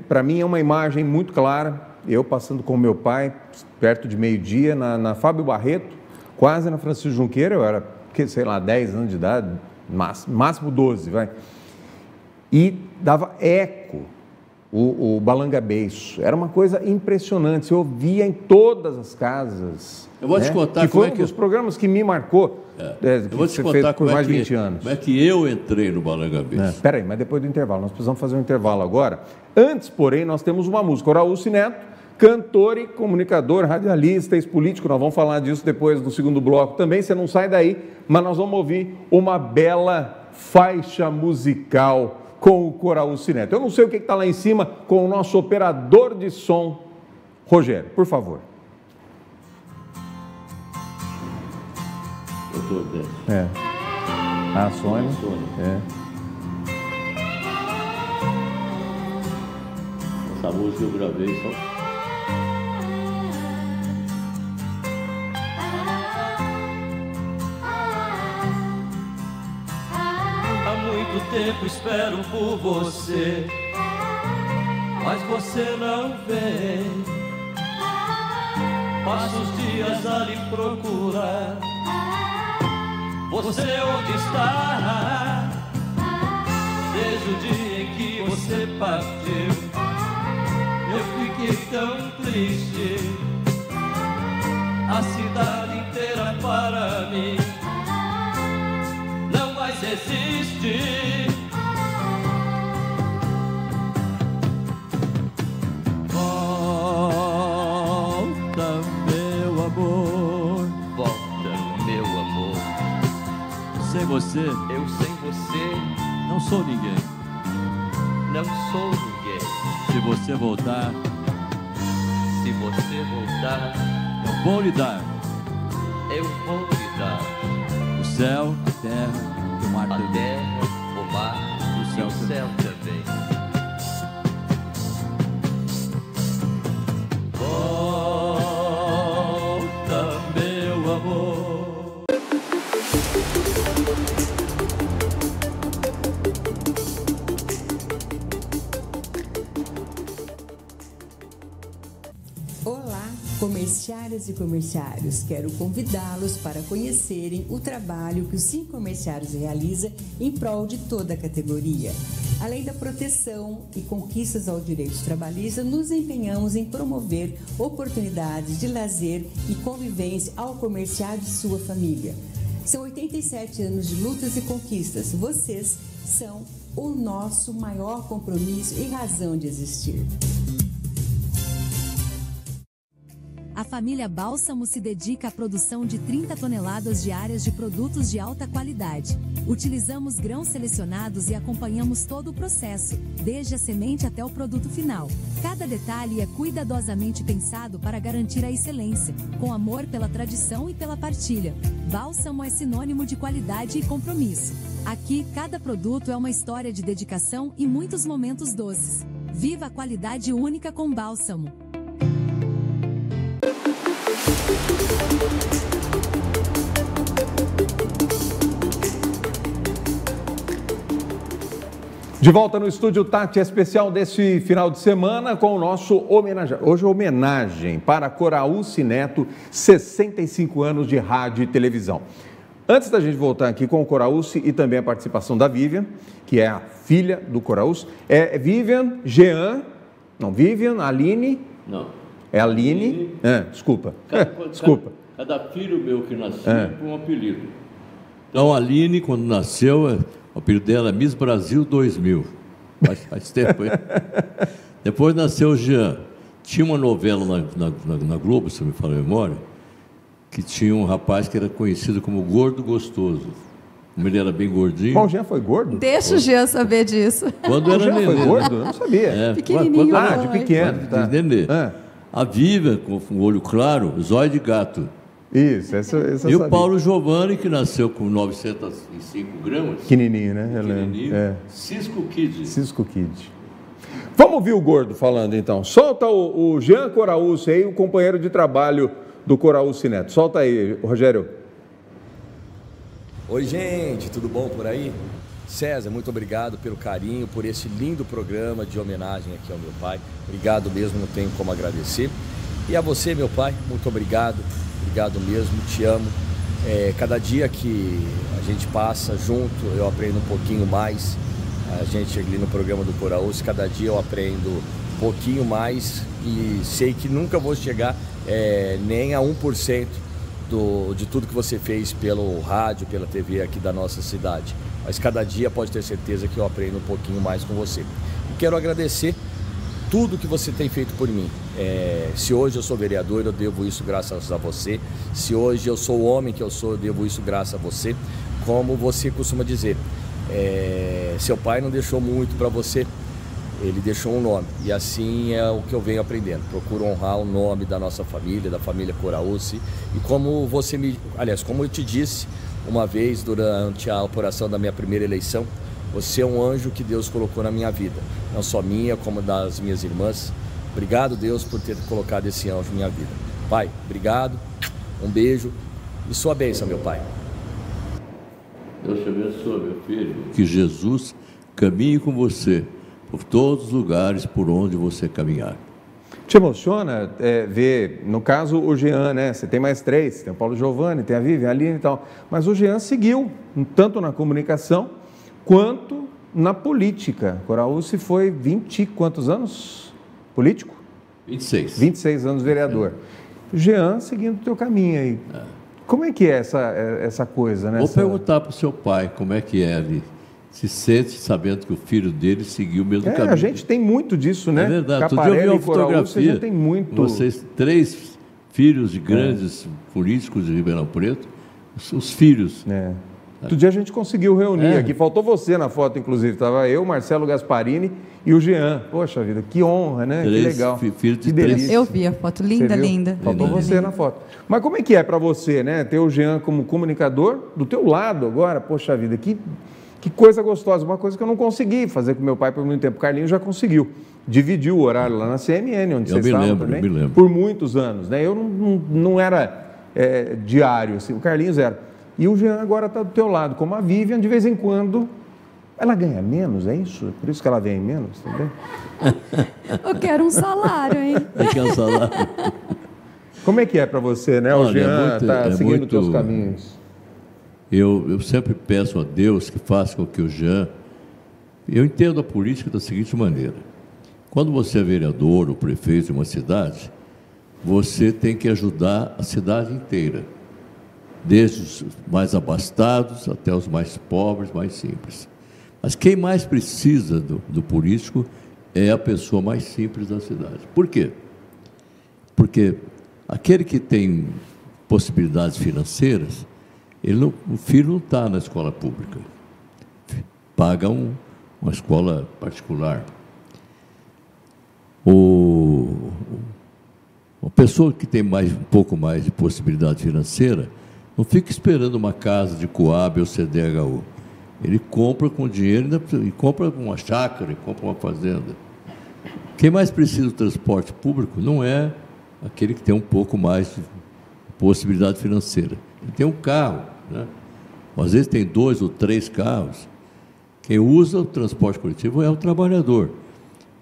S1: para mim é uma imagem muito clara, eu passando com meu pai, perto de meio-dia, na Fábio Barreto, quase na Francisco Junqueira, eu era, sei lá, 10 anos de idade, máximo 12, vai. E dava eco o Balanga Beiço. Era uma coisa impressionante, eu ouvia em todas as casas.
S2: Eu vou te contar
S1: que foi um dos programas que me marcou,
S2: eu vou te contar
S1: por mais de 20 anos.
S2: Como é que eu entrei no Balanga Beiço.
S1: Espera aí, mas depois do intervalo, nós precisamos fazer um intervalo agora. Antes, porém, nós temos uma música. Oraúci Neto, cantor e comunicador, radialista, ex-político, nós vamos falar disso depois do segundo bloco também, você não sai daí, mas nós vamos ouvir uma bela faixa musical com o Oraúci Neto. Eu não sei o que está lá em cima com o nosso operador de som, Rogério, por favor. A Sônia.
S2: Essa música eu gravei só.
S4: Há muito tempo espero por você, mas você não vem. Passo os dias a lhe procurar. Você onde está? Desde o dia em que você partiu, eu fiquei tão triste. A cidade inteira para mim não mais existe. Volta, meu amor. Volta, meu amor.
S2: Sem você,
S4: Eu sem você
S2: não sou ninguém.
S4: não sou ninguém.
S2: Se você voltar,
S4: Se você voltar,
S2: eu vou lhe dar
S4: eu vou lhe dar
S2: o céu, a terra, o mar
S4: a
S2: também.
S4: terra, o mar
S2: O
S4: e
S2: céu
S4: o céu também. Volta, meu amor.
S5: Olá, comerciárias e comerciários. Quero convidá-los para conhecerem o trabalho que o Sim Comerciários realiza em prol de toda a categoria. Além da proteção e conquistas aos direitos trabalhistas, nos empenhamos em promover oportunidades de lazer e convivência ao comerciário e sua família. São 87 anos de lutas e conquistas. Vocês são o nosso maior compromisso e razão de existir.
S6: A família Bálsamo se dedica à produção de 30 toneladas diárias de produtos de alta qualidade. Utilizamos grãos selecionados e acompanhamos todo o processo, desde a semente até o produto final. Cada detalhe é cuidadosamente pensado para garantir a excelência, com amor pela tradição e pela partilha. Bálsamo é sinônimo de qualidade e compromisso. Aqui, cada produto é uma história de dedicação e muitos momentos doces. Viva a qualidade única com Bálsamo!
S1: De volta no Estúdio Tati especial desse final de semana com o nosso homenagem. Hoje homenagem para Oraúci Neto, 65 anos de rádio e televisão. Antes da gente voltar aqui com o Oraúci e também a participação da Vivian, que é a filha do Oraúci, é Vivian, Jean, não, Vivian, Aline...
S2: Não.
S1: É Aline... desculpa. Desculpa.
S2: Cada filho meu que nasceu com um apelido. Então, a Aline, quando nasceu, o apelido dela é Miss Brasil 2000. Faz tempo, hein? Depois nasceu o Jean. Tinha uma novela na Globo, se não me falha a memória, que tinha um rapaz que era conhecido como Gordo Gostoso. Como ele era bem gordinho.
S1: Bom, o Jean foi gordo?
S3: Deixa o Jean saber disso.
S2: Quando
S1: O
S2: era
S1: Jean
S2: nenê.
S1: foi gordo? Eu não sabia.
S3: Pequenininho.
S1: Ah, de pequeno.
S2: Quando
S1: Tá.
S2: de nenê.
S1: Ah,
S2: A Viva, com o olho claro, zóio de gato.
S1: isso, essa eu
S2: E
S1: sabia.
S2: o Paulo Giovanni, que nasceu com 905 gramas.
S1: Pequenininho, né? Eu lembro.
S2: Pequenininho.
S1: É.
S2: Cisco Kid.
S1: Cisco Kid. Vamos ouvir o gordo falando, então. Solta o Jean Coraúce aí, o companheiro de trabalho do Coraúce Neto. Solta aí, Rogério.
S7: Oi, gente, tudo bom por aí? César, muito obrigado pelo carinho, por esse lindo programa de homenagem aqui ao meu pai. Obrigado mesmo, não tenho como agradecer. E a você, meu pai, muito obrigado. Obrigado mesmo, te amo. Cada dia que a gente passa junto, eu aprendo um pouquinho mais. A gente ali no programa do Coraúce, cada dia eu aprendo um pouquinho mais e sei que nunca vou chegar nem a 1% de tudo que você fez pelo rádio, pela TV aqui da nossa cidade. Mas cada dia pode ter certeza que eu aprendo um pouquinho mais com você. E quero agradecer tudo que você tem feito por mim. Se hoje eu sou vereador, eu devo isso graças a você. Se hoje eu sou o homem que eu sou, eu devo isso graças a você. Como você costuma dizer, seu pai não deixou muito para você, ele deixou um nome. E assim é o que eu venho aprendendo. Procuro honrar o nome da nossa família, da família Coraúce. E como como eu te disse uma vez durante a apuração da minha primeira eleição, você é um anjo que Deus colocou na minha vida, não só minha, como das minhas irmãs. Obrigado, Deus, por ter colocado esse anjo na minha vida. Pai, obrigado, um beijo e sua bênção, meu pai.
S2: Deus te abençoe, meu filho. Que Jesus caminhe com você por todos os lugares por onde você caminhar.
S1: Te emociona ver, no caso, o Jean, né? Você tem mais 3, tem o Paulo Giovanni, tem a Vivian, a Aline e tal. Mas o Jean seguiu, tanto na comunicação quanto na política. Coraúce foi 20 e quantos anos político?
S2: 26.
S1: 26 anos vereador. Jean seguindo o teu caminho aí. Como é que é essa coisa, né?
S2: Vou perguntar para o seu pai como é que é ele se sente sabendo que o filho dele seguiu o mesmo caminho.
S1: A gente tem muito disso, né?
S2: É verdade. Outro dia eu vi
S1: Caparelli
S2: uma
S1: e Coraúce, a
S2: fotografia.
S1: gente tem muito.
S2: Vocês, 3 filhos de grandes políticos de Ribeirão Preto, os filhos.
S1: Outro dia a gente conseguiu reunir aqui. Faltou você na foto, inclusive. Estava eu, Marcelo Gasparini e o Jean. Poxa vida, que honra, né?
S2: 3
S1: que legal.
S2: filhos de
S1: que delícia.
S3: Eu vi a foto, linda,
S1: Você viu?
S3: linda.
S1: Faltou
S3: Linda,
S1: você
S3: linda.
S1: na foto. Mas como é que é para você, né? Ter o Jean como comunicador do teu lado agora? Poxa vida, que coisa gostosa. Uma coisa que eu não consegui fazer com meu pai por muito tempo. O Carlinhos já conseguiu. Dividiu o horário lá na CMN, onde vocês estavam também.
S2: Eu me lembro.
S1: Por muitos anos, né? Eu não era diário, assim. O Carlinhos era. E o Jean agora está do teu lado, como a Vivian, de vez em quando, ela ganha menos, é isso? Por isso que ela vem menos, entendeu?
S3: Eu quero um salário, hein?
S2: Tem que é um salário.
S1: Como é que é para você, né? O
S2: Olha,
S1: Jean está seguindo os teus caminhos.
S2: Eu sempre peço a Deus que faça com que o Jean... Eu entendo a política da seguinte maneira. Quando você é vereador ou prefeito de uma cidade, você tem que ajudar a cidade inteira. Desde os mais abastados até os mais pobres, mais simples. Mas quem mais precisa do político é a pessoa mais simples da cidade. Por quê? Porque aquele que tem possibilidades financeiras, o filho não está na escola pública, paga uma escola particular. A pessoa que tem um pouco mais de possibilidade financeira, não fica esperando uma casa de Coab ou CDHU. Ele compra com dinheiro e compra uma chácara, e compra uma fazenda. Quem mais precisa do transporte público não é aquele que tem um pouco mais de possibilidade financeira. Ele tem um carro, né? Às vezes tem 2 ou 3 carros. Quem usa o transporte coletivo é o trabalhador.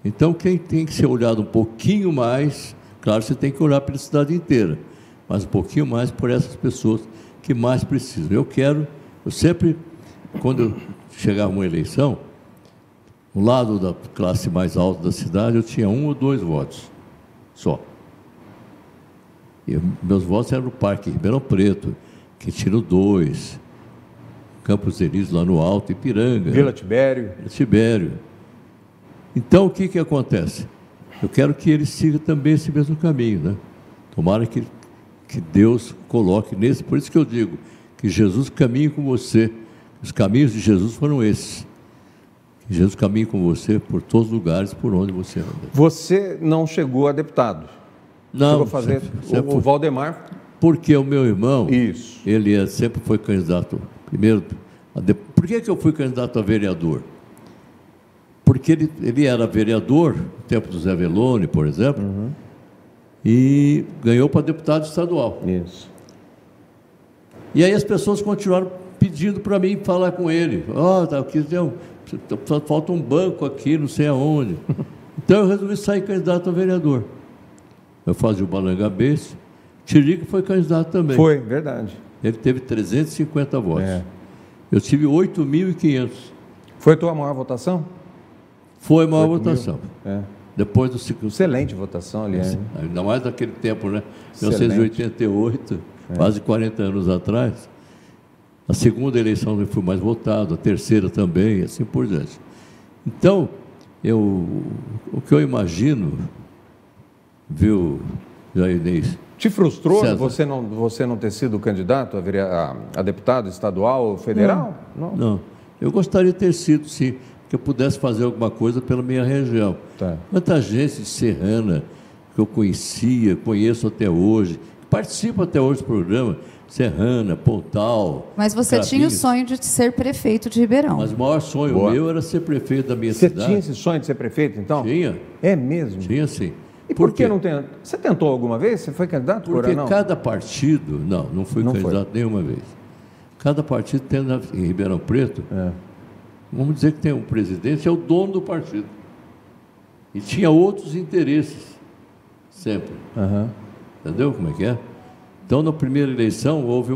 S2: Então, quem tem que ser olhado um pouquinho mais, claro, você tem que olhar pela cidade inteira, mas um pouquinho mais por essas pessoas que mais precisam. Eu sempre, quando chegava uma eleição, no lado da classe mais alta da cidade, eu tinha 1 ou 2 votos só. E meus votos eram no Parque Ribeirão Preto, Quintino 2, Campos Elíseos lá no Alto, Ipiranga.
S1: Vila Tibério.
S2: Tibério. Então, o que acontece? eu quero que ele siga também esse mesmo caminho, né? Tomara que Deus coloque nesse, por isso que eu digo que Jesus caminhe com você, os caminhos de Jesus foram esses, que Jesus caminhe com você por todos os lugares por onde você anda.
S1: Você não chegou a deputado?
S2: Não,
S1: chegou a fazer
S2: sempre
S1: o Valdemar?
S2: Porque o meu irmão,
S1: Isso.
S2: ele sempre foi candidato, primeiro, por que eu fui candidato a vereador? Porque ele era vereador, no tempo do Zé Velone, por exemplo, e ganhou para deputado estadual.
S1: Isso.
S2: E aí as pessoas continuaram pedindo para mim falar com ele. Falta um banco aqui, não sei aonde. Então eu resolvi sair candidato a vereador. Eu fazia o Balangabês. Tirico foi candidato também.
S1: Foi, verdade.
S2: Ele teve 350 votos.
S1: É.
S2: Eu tive 8.500.
S1: Foi a tua maior votação?
S2: Foi a maior votação.
S1: É.
S2: Depois do segundo.
S1: Excelente votação, aliás.
S2: Ainda mais naquele tempo, né?
S1: Excelente.
S2: 1988, quase 40 anos atrás. A segunda eleição eu fui mais votado, a terceira também, e assim por diante. Então, o que eu imagino, viu, Jairnês?
S1: Te frustrou
S2: César.
S1: você não ter sido candidato a deputado estadual ou federal?
S2: Não. Eu gostaria de ter sido, sim, que eu pudesse fazer alguma coisa pela minha região.
S1: Tá.
S2: Quanta gente de Serrana que eu conheço até hoje, participa até hoje do programa, Serrana, Pontal.
S3: Mas você tinha o sonho de ser prefeito de Ribeirão.
S2: Mas o maior sonho meu era ser prefeito da minha cidade.
S1: Você tinha esse sonho de ser prefeito, então?
S2: Tinha.
S1: É mesmo?
S2: Tinha, sim.
S1: E por que não tem? Você tentou alguma vez? Você foi candidato?
S2: Porque
S1: não?
S2: cada partido... Não fui candidato nenhuma vez. Cada partido tem em Ribeirão Preto, vamos dizer que tem um presidente, é o dono do partido. E tinha outros interesses, sempre. Entendeu como é que é? Então, na primeira eleição, houve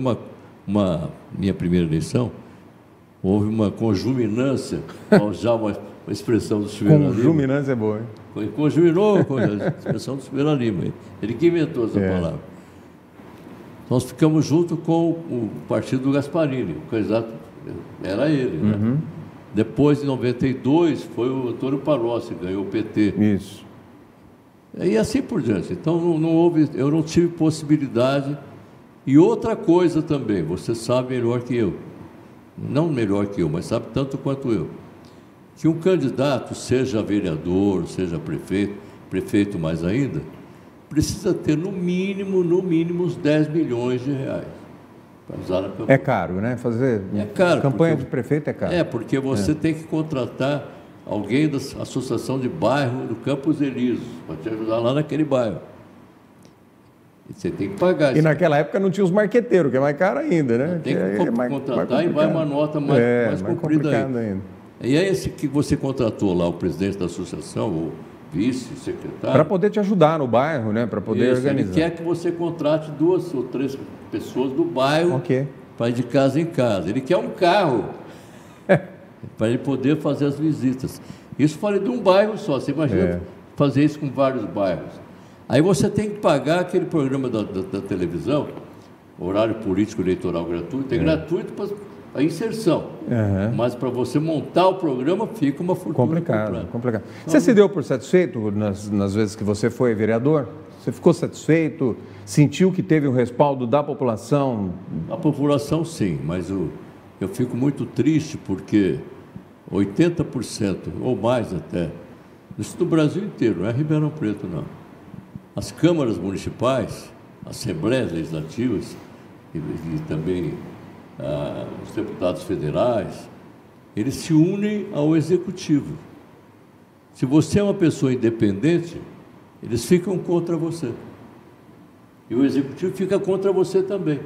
S2: minha primeira eleição, houve uma conjuminância, já uma expressão do Silveira Lima.
S1: Conjuminância é boa, hein?
S2: Conjuminou com a expressão do Silveira Lima. Ele que inventou essa palavra. Nós ficamos junto com o partido do Gasparini, o candidato era ele. Né? Depois, em 92, foi o Antônio Palocci, ganhou o PT.
S1: Isso.
S2: E assim por diante. Então, eu não tive possibilidade. E outra coisa também, você sabe melhor que eu, não melhor que eu, mas sabe tanto quanto eu, que um candidato, seja vereador, seja prefeito mais ainda, precisa ter no mínimo uns 10 milhões de reais para usar na campanha.
S1: É caro, né? Fazer campanha de prefeito é caro.
S2: Porque você tem que contratar alguém da Associação de Bairro do Campos Elíseos para te ajudar lá naquele bairro. E você tem que pagar.
S1: E naquela época não tinha os marqueteiros, que é mais caro ainda, né?
S2: Tem que contratar e vai uma nota mais comprida ainda. E é esse que você contratou lá, o presidente da associação, o vice-secretário.
S1: Para poder te ajudar no bairro, né? Para poder organizar.
S2: Ele quer que você contrate 2 ou 3 pessoas do bairro para ir de casa em casa. Ele quer um carro para ele poder fazer as visitas. Isso falei de um bairro só. Você imagina fazer isso com vários bairros. Aí você tem que pagar aquele programa da televisão, horário político eleitoral gratuito. É gratuito para a inserção. Mas para você montar o programa fica uma fortuna.
S1: Complicado. Você se deu por satisfeito nas vezes que você foi vereador? Você ficou satisfeito? Sentiu que teve o respaldo da população?
S2: A população, sim, mas eu fico muito triste porque 80% ou mais até, isso do Brasil inteiro, não é Ribeirão Preto, não. As câmaras municipais, assembleias legislativas e também os deputados federais, eles se unem ao executivo. Se você é uma pessoa independente, eles ficam contra você. E o executivo fica contra você também.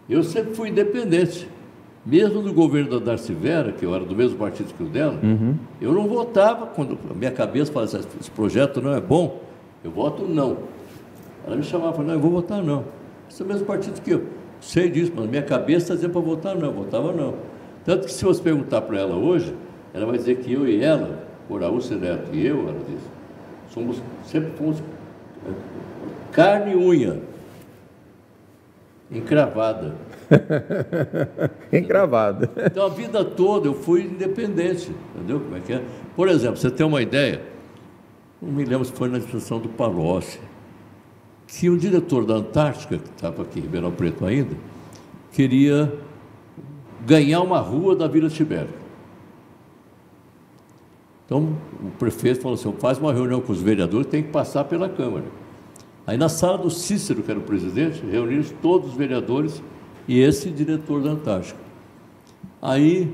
S2: Eu sempre fui independente. Mesmo no governo da Darcy Vera, que eu era do mesmo partido que o dela, eu não votava, quando a minha cabeça falava, esse projeto não é bom, eu voto não. Ela me chamava e falava, não, eu vou votar não. Esse é o mesmo partido que eu. Sei disso, mas minha cabeça está dizendo para votar não, eu votava não. Tanto que se você perguntar para ela hoje, ela vai dizer que eu e ela, o Araújo Neto e eu, ela diz, sempre fomos carne e unha, encravada.
S1: Encravada.
S2: Então, a vida toda eu fui independente, entendeu como é que é? Por exemplo, você tem uma ideia, não me lembro se foi na administração do Palocci, que o diretor da Antártica, que estava aqui em Ribeirão Preto ainda, queria ganhar uma rua da Vila Tibério. Então, o prefeito falou assim, faz uma reunião com os vereadores, tem que passar pela Câmara. Aí, na sala do Cícero, que era o presidente, reuniram todos os vereadores e esse diretor da Antártica. Aí,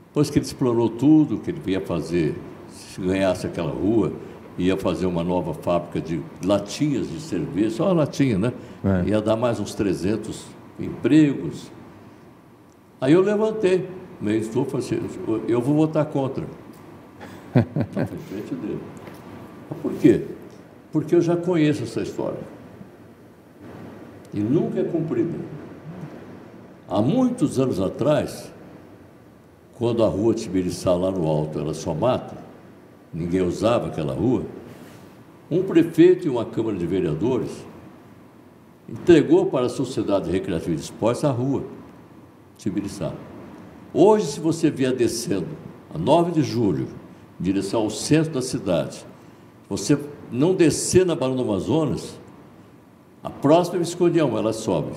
S2: depois que ele explorou tudo, que ele ia fazer, se ganhasse aquela rua, ia fazer uma nova fábrica de latinhas de cerveja, só uma latinha, né? Ia dar mais uns 300 empregos. Aí eu levantei, meio estufo, falei assim, eu vou votar contra. Na frente dele. Por quê? Porque eu já conheço essa história. E nunca é cumprida. Há muitos anos atrás, quando a rua Tibiriçá, lá no alto, era só mato, ninguém usava aquela rua, um prefeito e uma Câmara de Vereadores entregou para a Sociedade Recreativa de Esportes a rua Tibiriçá. Hoje, se você vier descendo a 9 de julho, em direção ao centro da cidade, você não descer na Barão do Amazonas, a próxima é Viscondião, ela sobe.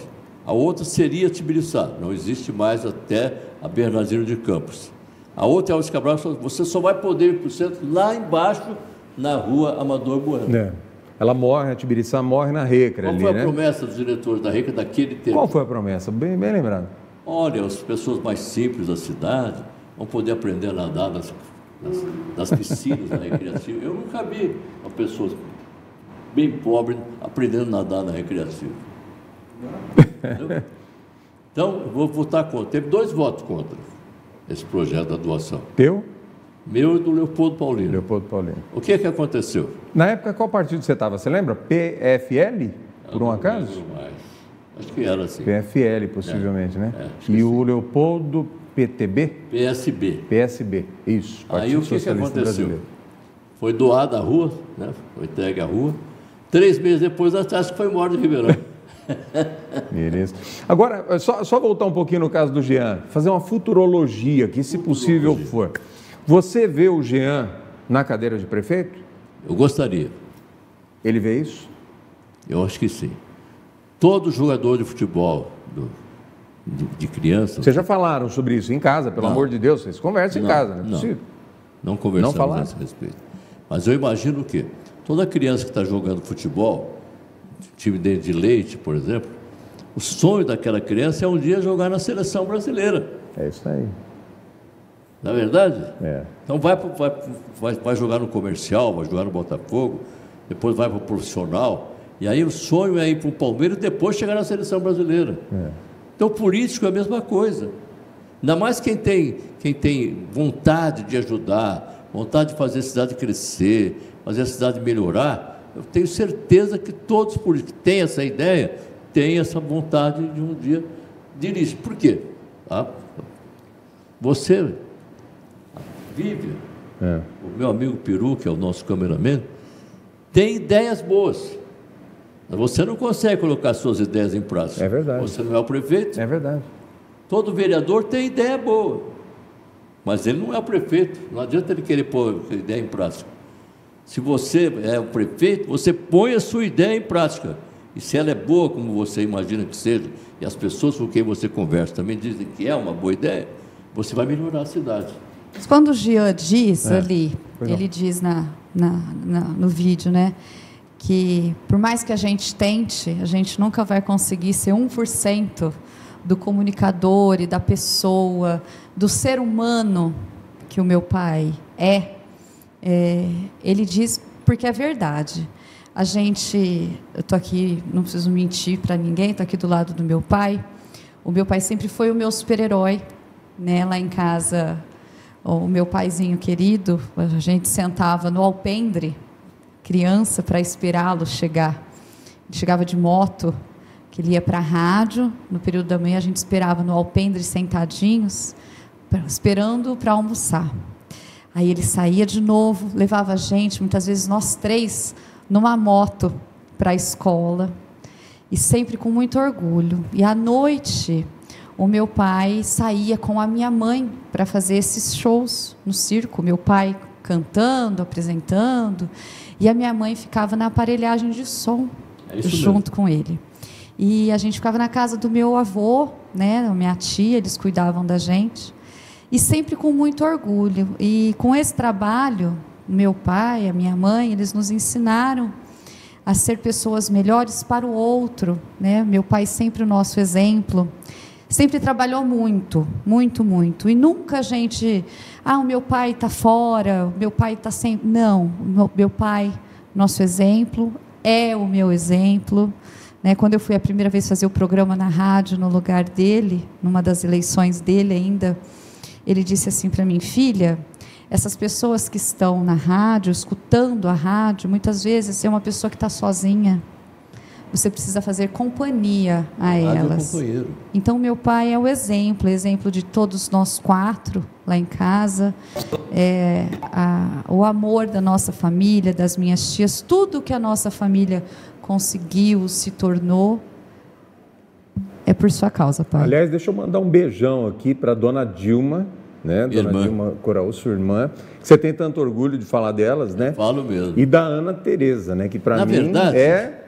S2: A outra seria Tibiriçá, não existe mais até a Bernardino de Campos. A outra é Alves Cabral, você só vai poder ir para o centro lá embaixo, na rua Amador Bueno.
S1: Ela morre, a Tibiriçá morre na Recre.
S2: Qual
S1: ali,
S2: foi
S1: né?
S2: a promessa dos diretores da Recre daquele tempo?
S1: Qual foi a promessa? Bem lembrado.
S2: Olha, as pessoas mais simples da cidade vão poder aprender a nadar nas piscinas da recreativa. Eu nunca vi uma pessoa bem pobre aprendendo a nadar na recreativa. Entendeu? Então, eu vou votar contra. Teve 2 votos contra esse projeto da doação.
S1: Teu?
S2: Meu e do Leopoldo Paulino.
S1: Leopoldo Paulino.
S2: O que aconteceu?
S1: Na época, qual partido você estava? Você lembra? PFL, por um acaso?
S2: Não mais. Acho que era assim.
S1: PFL, possivelmente, né?
S2: acho
S1: E
S2: que
S1: o Leopoldo, PTB?
S2: PSB.
S1: PSB, isso.
S2: Aí o que
S1: Socialista
S2: aconteceu?
S1: Brasileiro.
S2: Foi doada a rua, né? Foi entregue a rua. 3 meses depois, acho que foi embora de Ribeirão.
S1: Beleza. Agora, só voltar um pouquinho no caso do Jean, fazer uma futurologia aqui, se possível for. Você vê o Jean na cadeira de prefeito?
S2: Eu gostaria.
S1: Ele vê isso?
S2: Eu acho que sim. Todo jogador de futebol de criança...
S1: Vocês já falaram sobre isso em casa, pelo amor de Deus, vocês conversam em casa, não é possível?
S2: Não conversamos a esse respeito. Mas eu imagino o quê? Toda criança que está jogando futebol, time de leite, por exemplo, o sonho daquela criança é um dia jogar na seleção brasileira.
S1: É isso aí.
S2: Não é verdade?
S1: É.
S2: Então vai jogar no comercial, vai jogar no Botafogo, depois vai para o profissional, e aí o sonho é ir para o Palmeiras e depois chegar na seleção brasileira.
S1: É.
S2: Então, político é a mesma coisa. Ainda mais quem tem vontade de ajudar, vontade de fazer a cidade crescer, fazer a cidade melhorar. Eu tenho certeza que todos os políticos que têm essa ideia, têm essa vontade de um dia dirigir. Por quê? Você, Vivian, o meu amigo Peru, que é o nosso cameraman, tem ideias boas. Mas você não consegue colocar suas ideias em prática.
S1: É verdade.
S2: Você não é o prefeito.
S1: É verdade.
S2: Todo vereador tem ideia boa, mas ele não é o prefeito. Não adianta ele querer pôr a ideia em prática. Se você é o prefeito, você põe a sua ideia em prática. E se ela é boa, como você imagina que seja, e as pessoas com quem você conversa também dizem que é uma boa ideia, você vai melhorar a cidade.
S3: Mas quando o Jean diz ali, ele diz no vídeo, né, que por mais que a gente tente, a gente nunca vai conseguir ser 1% do comunicador e da pessoa, do ser humano que o meu pai ele diz porque é verdade. Eu estou aqui, não preciso mentir para ninguém, estou aqui do lado do meu pai. O meu pai sempre foi o meu super-herói, né? Lá em casa, o meu paizinho querido, a gente sentava no alpendre, criança, para esperá-lo chegar. Ele chegava de moto, que ele ia para a rádio, no período da manhã a gente esperava no alpendre sentadinhos, esperando para almoçar. Aí ele saía de novo, levava a gente, muitas vezes nós 3, numa moto para a escola, e sempre com muito orgulho. E à noite, o meu pai saía com a minha mãe para fazer esses shows no circo. Meu pai cantando, apresentando, e a minha mãe ficava na aparelhagem de som,
S2: isso
S3: junto com ele. E a gente ficava na casa do meu avô, né, minha tia, eles cuidavam da gente, e sempre com muito orgulho. E com esse trabalho, meu pai, a minha mãe, eles nos ensinaram a ser pessoas melhores para o outro, né? Meu pai sempre o nosso exemplo, sempre trabalhou muito, muito, muito, e nunca a gente, o meu pai está fora, o meu pai está sempre, não, meu pai, nosso exemplo, é o meu exemplo, né? Quando eu fui a primeira vez fazer o programa na rádio, no lugar dele, numa das eleições dele ainda, ele disse assim para mim: filha, essas pessoas que estão na rádio, escutando a rádio, muitas vezes é uma pessoa que está sozinha. Você precisa fazer companhia a elas. Então, meu pai é o exemplo de todos nós 4 lá em casa, o amor da nossa família, das minhas tias, tudo que a nossa família conseguiu, se tornou, é por sua causa, pai.
S1: Aliás, deixa eu mandar um beijão aqui para a dona Dilma, né? Dona Dilma Coraú, sua irmã. Você tem tanto orgulho de falar delas, né?
S2: Falo mesmo.
S1: E da Ana Tereza, né? Que para mim
S2: verdade,
S1: é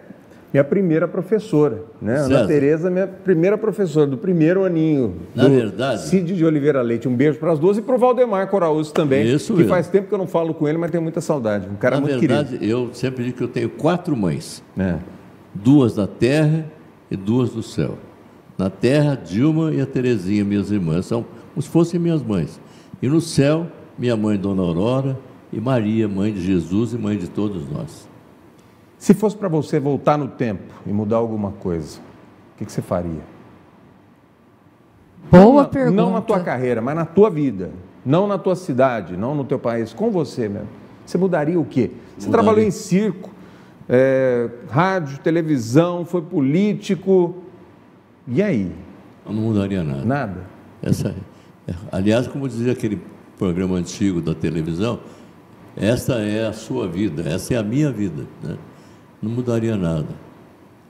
S1: minha primeira professora, né?
S2: César.
S1: Ana Tereza, minha primeira professora do primeiro aninho.
S2: Na verdade.
S1: Cid de Oliveira Leite. Um beijo para as duas e para o Valdemar Coraúz também.
S2: Isso
S1: que
S2: mesmo.
S1: faz tempo que eu não falo com ele, mas tenho muita saudade. Um cara muito querido.
S2: Na verdade, eu sempre digo que eu tenho 4 mães.
S1: É.
S2: 2 da terra e 2 do céu. Na terra, Dilma e a Terezinha, minhas irmãs, são como se fossem minhas mães. E no céu, minha mãe, Dona Aurora, e Maria, mãe de Jesus e mãe de todos nós.
S1: Se fosse para você voltar no tempo e mudar alguma coisa, o que você faria?
S3: Boa pergunta.
S1: Não na tua carreira, mas na tua vida. Não na tua cidade, não no teu país, com você mesmo. Você mudaria o quê? Você trabalhou em circo, rádio, televisão, foi político. E aí?
S2: Eu não mudaria nada.
S1: Nada?
S2: Aliás, como dizia aquele programa antigo da televisão, esta é a sua vida, essa é a minha vida, né? Não mudaria nada.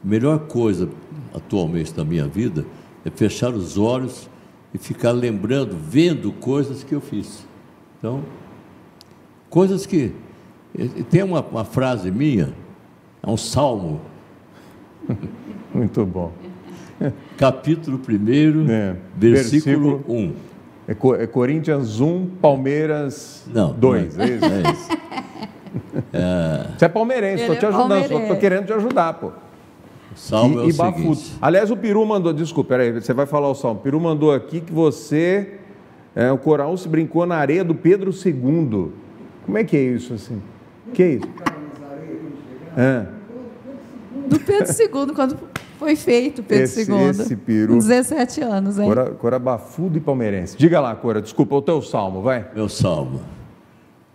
S2: A melhor coisa atualmente da minha vida é fechar os olhos e ficar lembrando, vendo coisas que eu fiz. Então, coisas que... Tem uma frase minha, é um salmo.
S1: Muito bom.
S2: Capítulo 1, versículo 1.
S1: É Coríntians 1, Palmeiras 2.
S2: Não é isso.
S1: Você é palmeirense, estou te ajudando, só estou querendo te ajudar, pô.
S2: O salmo é o
S1: Bafuto.
S2: seguinte.
S1: Aliás, o Peru mandou, desculpa, peraí, você vai falar o salmo. O Peru mandou aqui que você, o Coraú se brincou na areia do Pedro II. Como é que é isso assim? Que é isso?
S3: Do Pedro II, quando foi feito o Pedro II.
S1: Esse Peru.
S3: Com 17 anos, hein?
S1: Cora bafudo e palmeirense. Diga lá, Cora, desculpa, o teu salmo, vai.
S2: Meu salmo.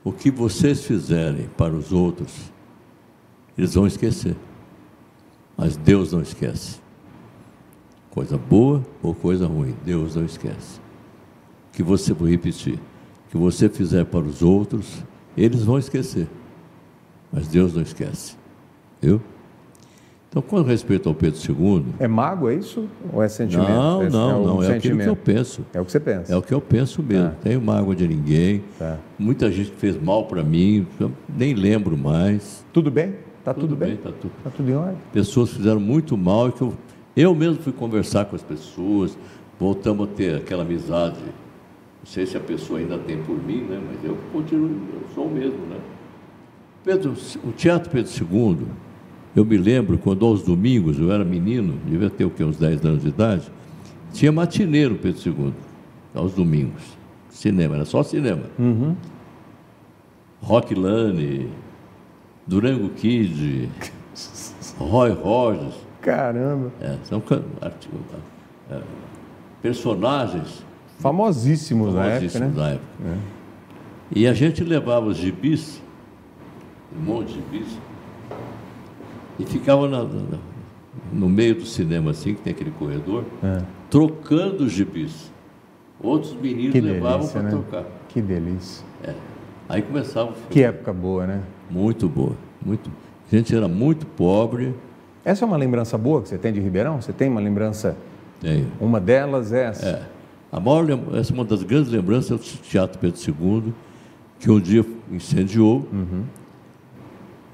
S2: O que vocês fizerem para os outros, eles vão esquecer. Mas Deus não esquece. Coisa boa ou coisa ruim, Deus não esquece. Vou repetir, o que você fizer para os outros, eles vão esquecer. Mas Deus não esquece. Viu? Então, com respeito ao Pedro II...
S1: É mágoa, é isso? Ou é sentimento?
S2: Não, é aquilo que eu penso.
S1: É o que você pensa.
S2: É o que eu penso mesmo. Tenho mágoa de ninguém. Muita gente fez mal para mim, eu nem lembro mais.
S1: Tudo bem? Está tudo bem?
S2: Está
S1: tudo em ordem?
S2: Pessoas fizeram muito mal e que eu mesmo fui conversar com as pessoas, voltamos a ter aquela amizade. Não sei se a pessoa ainda tem por mim, né? Mas eu continuo, eu sou o mesmo, né? O Teatro Pedro II, eu me lembro quando aos domingos, eu era menino, devia ter o quê, uns 10 anos de idade, tinha matinê no Pedro II, aos domingos. Cinema, era só cinema. Rock Lane, Durango Kid, Roy Rogers.
S1: Caramba!
S2: São personagens
S1: famosíssimos na época, né?
S2: E a gente levava os gibis, um monte de gibis, e ficava no meio do cinema, assim, que tem aquele corredor, trocando os gibis. Outros meninos levavam para trocar.
S1: Que delícia.
S2: Aí começava o filme.
S1: Que época boa, né?
S2: Muito boa. A gente era muito pobre.
S1: Essa é uma lembrança boa que você tem de Ribeirão? Você tem uma lembrança?
S2: Tenho.
S1: Uma delas é essa?
S2: Essa é uma das grandes lembranças do Teatro Pedro II. que um dia incendiou,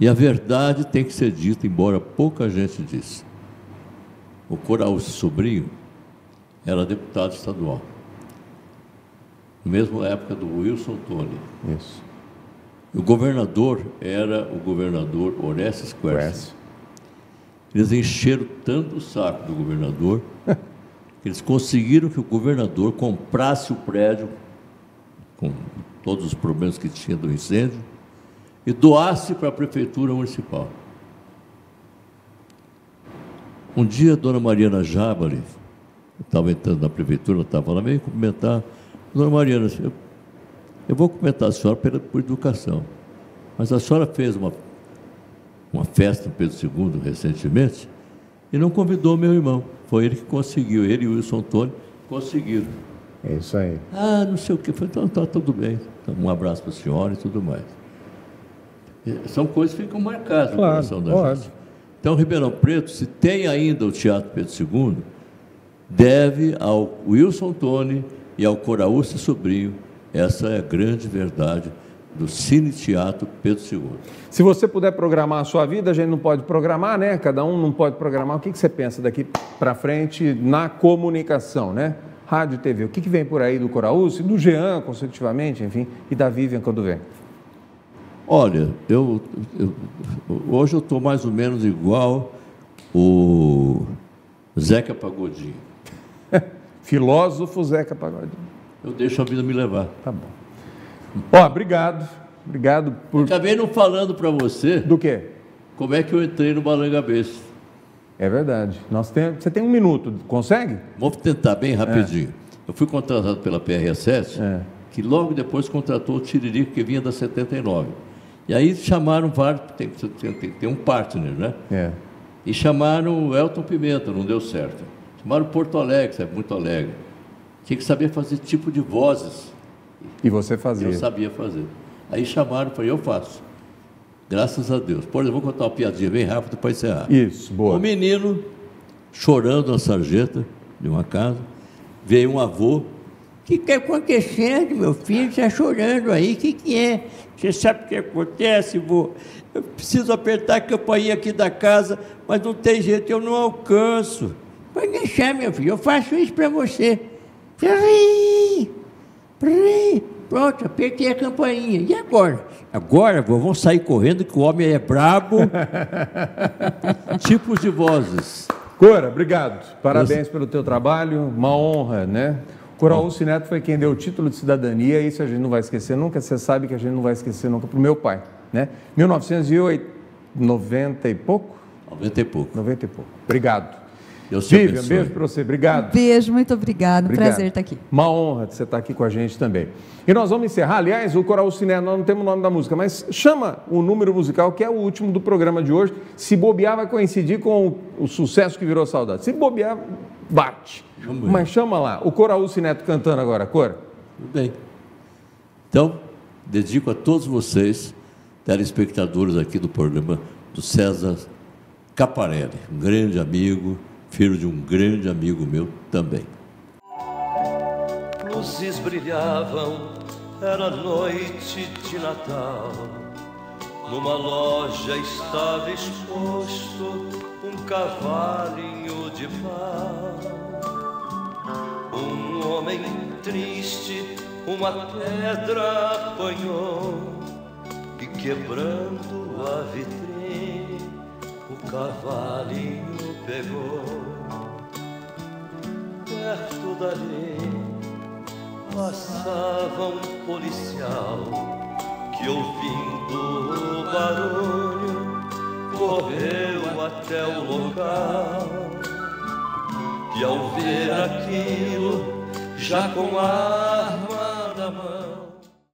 S2: e a verdade tem que ser dita, embora pouca gente disse. O Coraúcio Sobrinho era deputado estadual, na mesma época do Wilson Toni.
S1: Isso.
S2: O governador era o governador Orestes Quercia. Eles encheram tanto o saco do governador que eles conseguiram que o governador comprasse o prédio com todos os problemas que tinha do incêndio e doasse para a prefeitura municipal. Um dia, a dona Mariana Jabali, eu estava entrando na prefeitura, ela estava lá, veio cumprimentar. Dona Mariana, eu vou cumprimentar a senhora por educação, mas a senhora fez uma festa no Pedro II recentemente e não convidou meu irmão. Foi ele que conseguiu, ele e o Wilson Toni conseguiram.
S1: É isso aí.
S2: Ah, não sei o que. Falei, então tá tudo bem. Então, um abraço para a senhora e tudo mais. São coisas que ficam marcadas no coração da gente. Então, Ribeirão Preto, se tem ainda o Teatro Pedro II, deve ao Wilson Toni e ao Coraúcio Sobrinho. Essa é a grande verdade do Cine Teatro Pedro II.
S1: Se você puder programar a sua vida, a gente não pode programar, né? Cada um não pode programar. O que você pensa daqui para frente na comunicação, né? Rádio e TV. O que vem por aí do Coraúcio, do Jean, consecutivamente, enfim, e da Vivian quando vem?
S2: Olha, hoje eu estou mais ou menos igual o Zeca Pagodinho.
S1: Filósofo Zeca Pagodinho.
S2: Eu deixo a vida me levar.
S1: Tá bom. Ó, obrigado. Obrigado por...
S2: Acabei não falando para você...
S1: Do quê?
S2: Como é que eu entrei no Balanga Besta.
S1: É verdade. Você tem 1 minuto, consegue?
S2: Vamos tentar bem rapidinho. Eu fui contratado pela PRS7, que logo depois contratou o Tiririca, que vinha da 79. E aí chamaram vários, tem que ter um partner, né? E chamaram o Elton Pimenta, não deu certo. Chamaram o Porto Alegre, sabe, muito alegre. Tinha que saber fazer tipo de vozes.
S1: E você fazia?
S2: Eu sabia fazer. Aí chamaram, falei, eu faço. Graças a Deus. Por exemplo, vou contar uma piadinha bem rápida para encerrar.
S1: Isso, boa.
S2: Um menino chorando na sarjeta de uma casa, veio um avô. O que está acontecendo, meu filho? Está chorando aí, o que é? Você sabe o que acontece, vô? Eu preciso apertar a campainha aqui da casa, mas não tem jeito, eu não alcanço. Pode deixar, meu filho, eu faço isso para você. Pronto, apertei a campainha. E agora? Agora, vô, vamos sair correndo que o homem é brabo. Tipos de vozes.
S1: Cora, obrigado. Parabéns pelo teu trabalho, uma honra, né? Coraúcio Neto foi quem deu o título de cidadania, isso a gente não vai esquecer nunca, você sabe que a gente não vai esquecer nunca, para o meu pai, né? 1990 e pouco?
S2: 90 e pouco.
S1: 90 e pouco. Obrigado.
S2: Vivian,
S1: um beijo para você, obrigado.
S3: Beijo, muito obrigado, prazer estar aqui.
S1: Uma honra de você estar aqui com a gente também. E nós vamos encerrar, aliás, o Coraúcio Neto, nós não temos o nome da música, mas chama o número musical, que é o último do programa de hoje, se bobear vai coincidir com o sucesso que virou Saudade. Se bobear, bate. Mas chama lá, o Coraúcio Neto cantando agora, Cora.
S2: Tudo bem. Então, dedico a todos vocês, telespectadores aqui do programa do César Caparelli, um grande amigo, filho de um grande amigo meu também.
S4: Luzes brilhavam, era noite de Natal. Numa loja estava exposto um cavalinho de pau. Um homem triste uma pedra apanhou e quebrando a vitrine o cavalinho pegou. Perto dali passava um policial que, ouvindo o barulho, correu até o local. E ao ver aquilo, já com a arma na mão,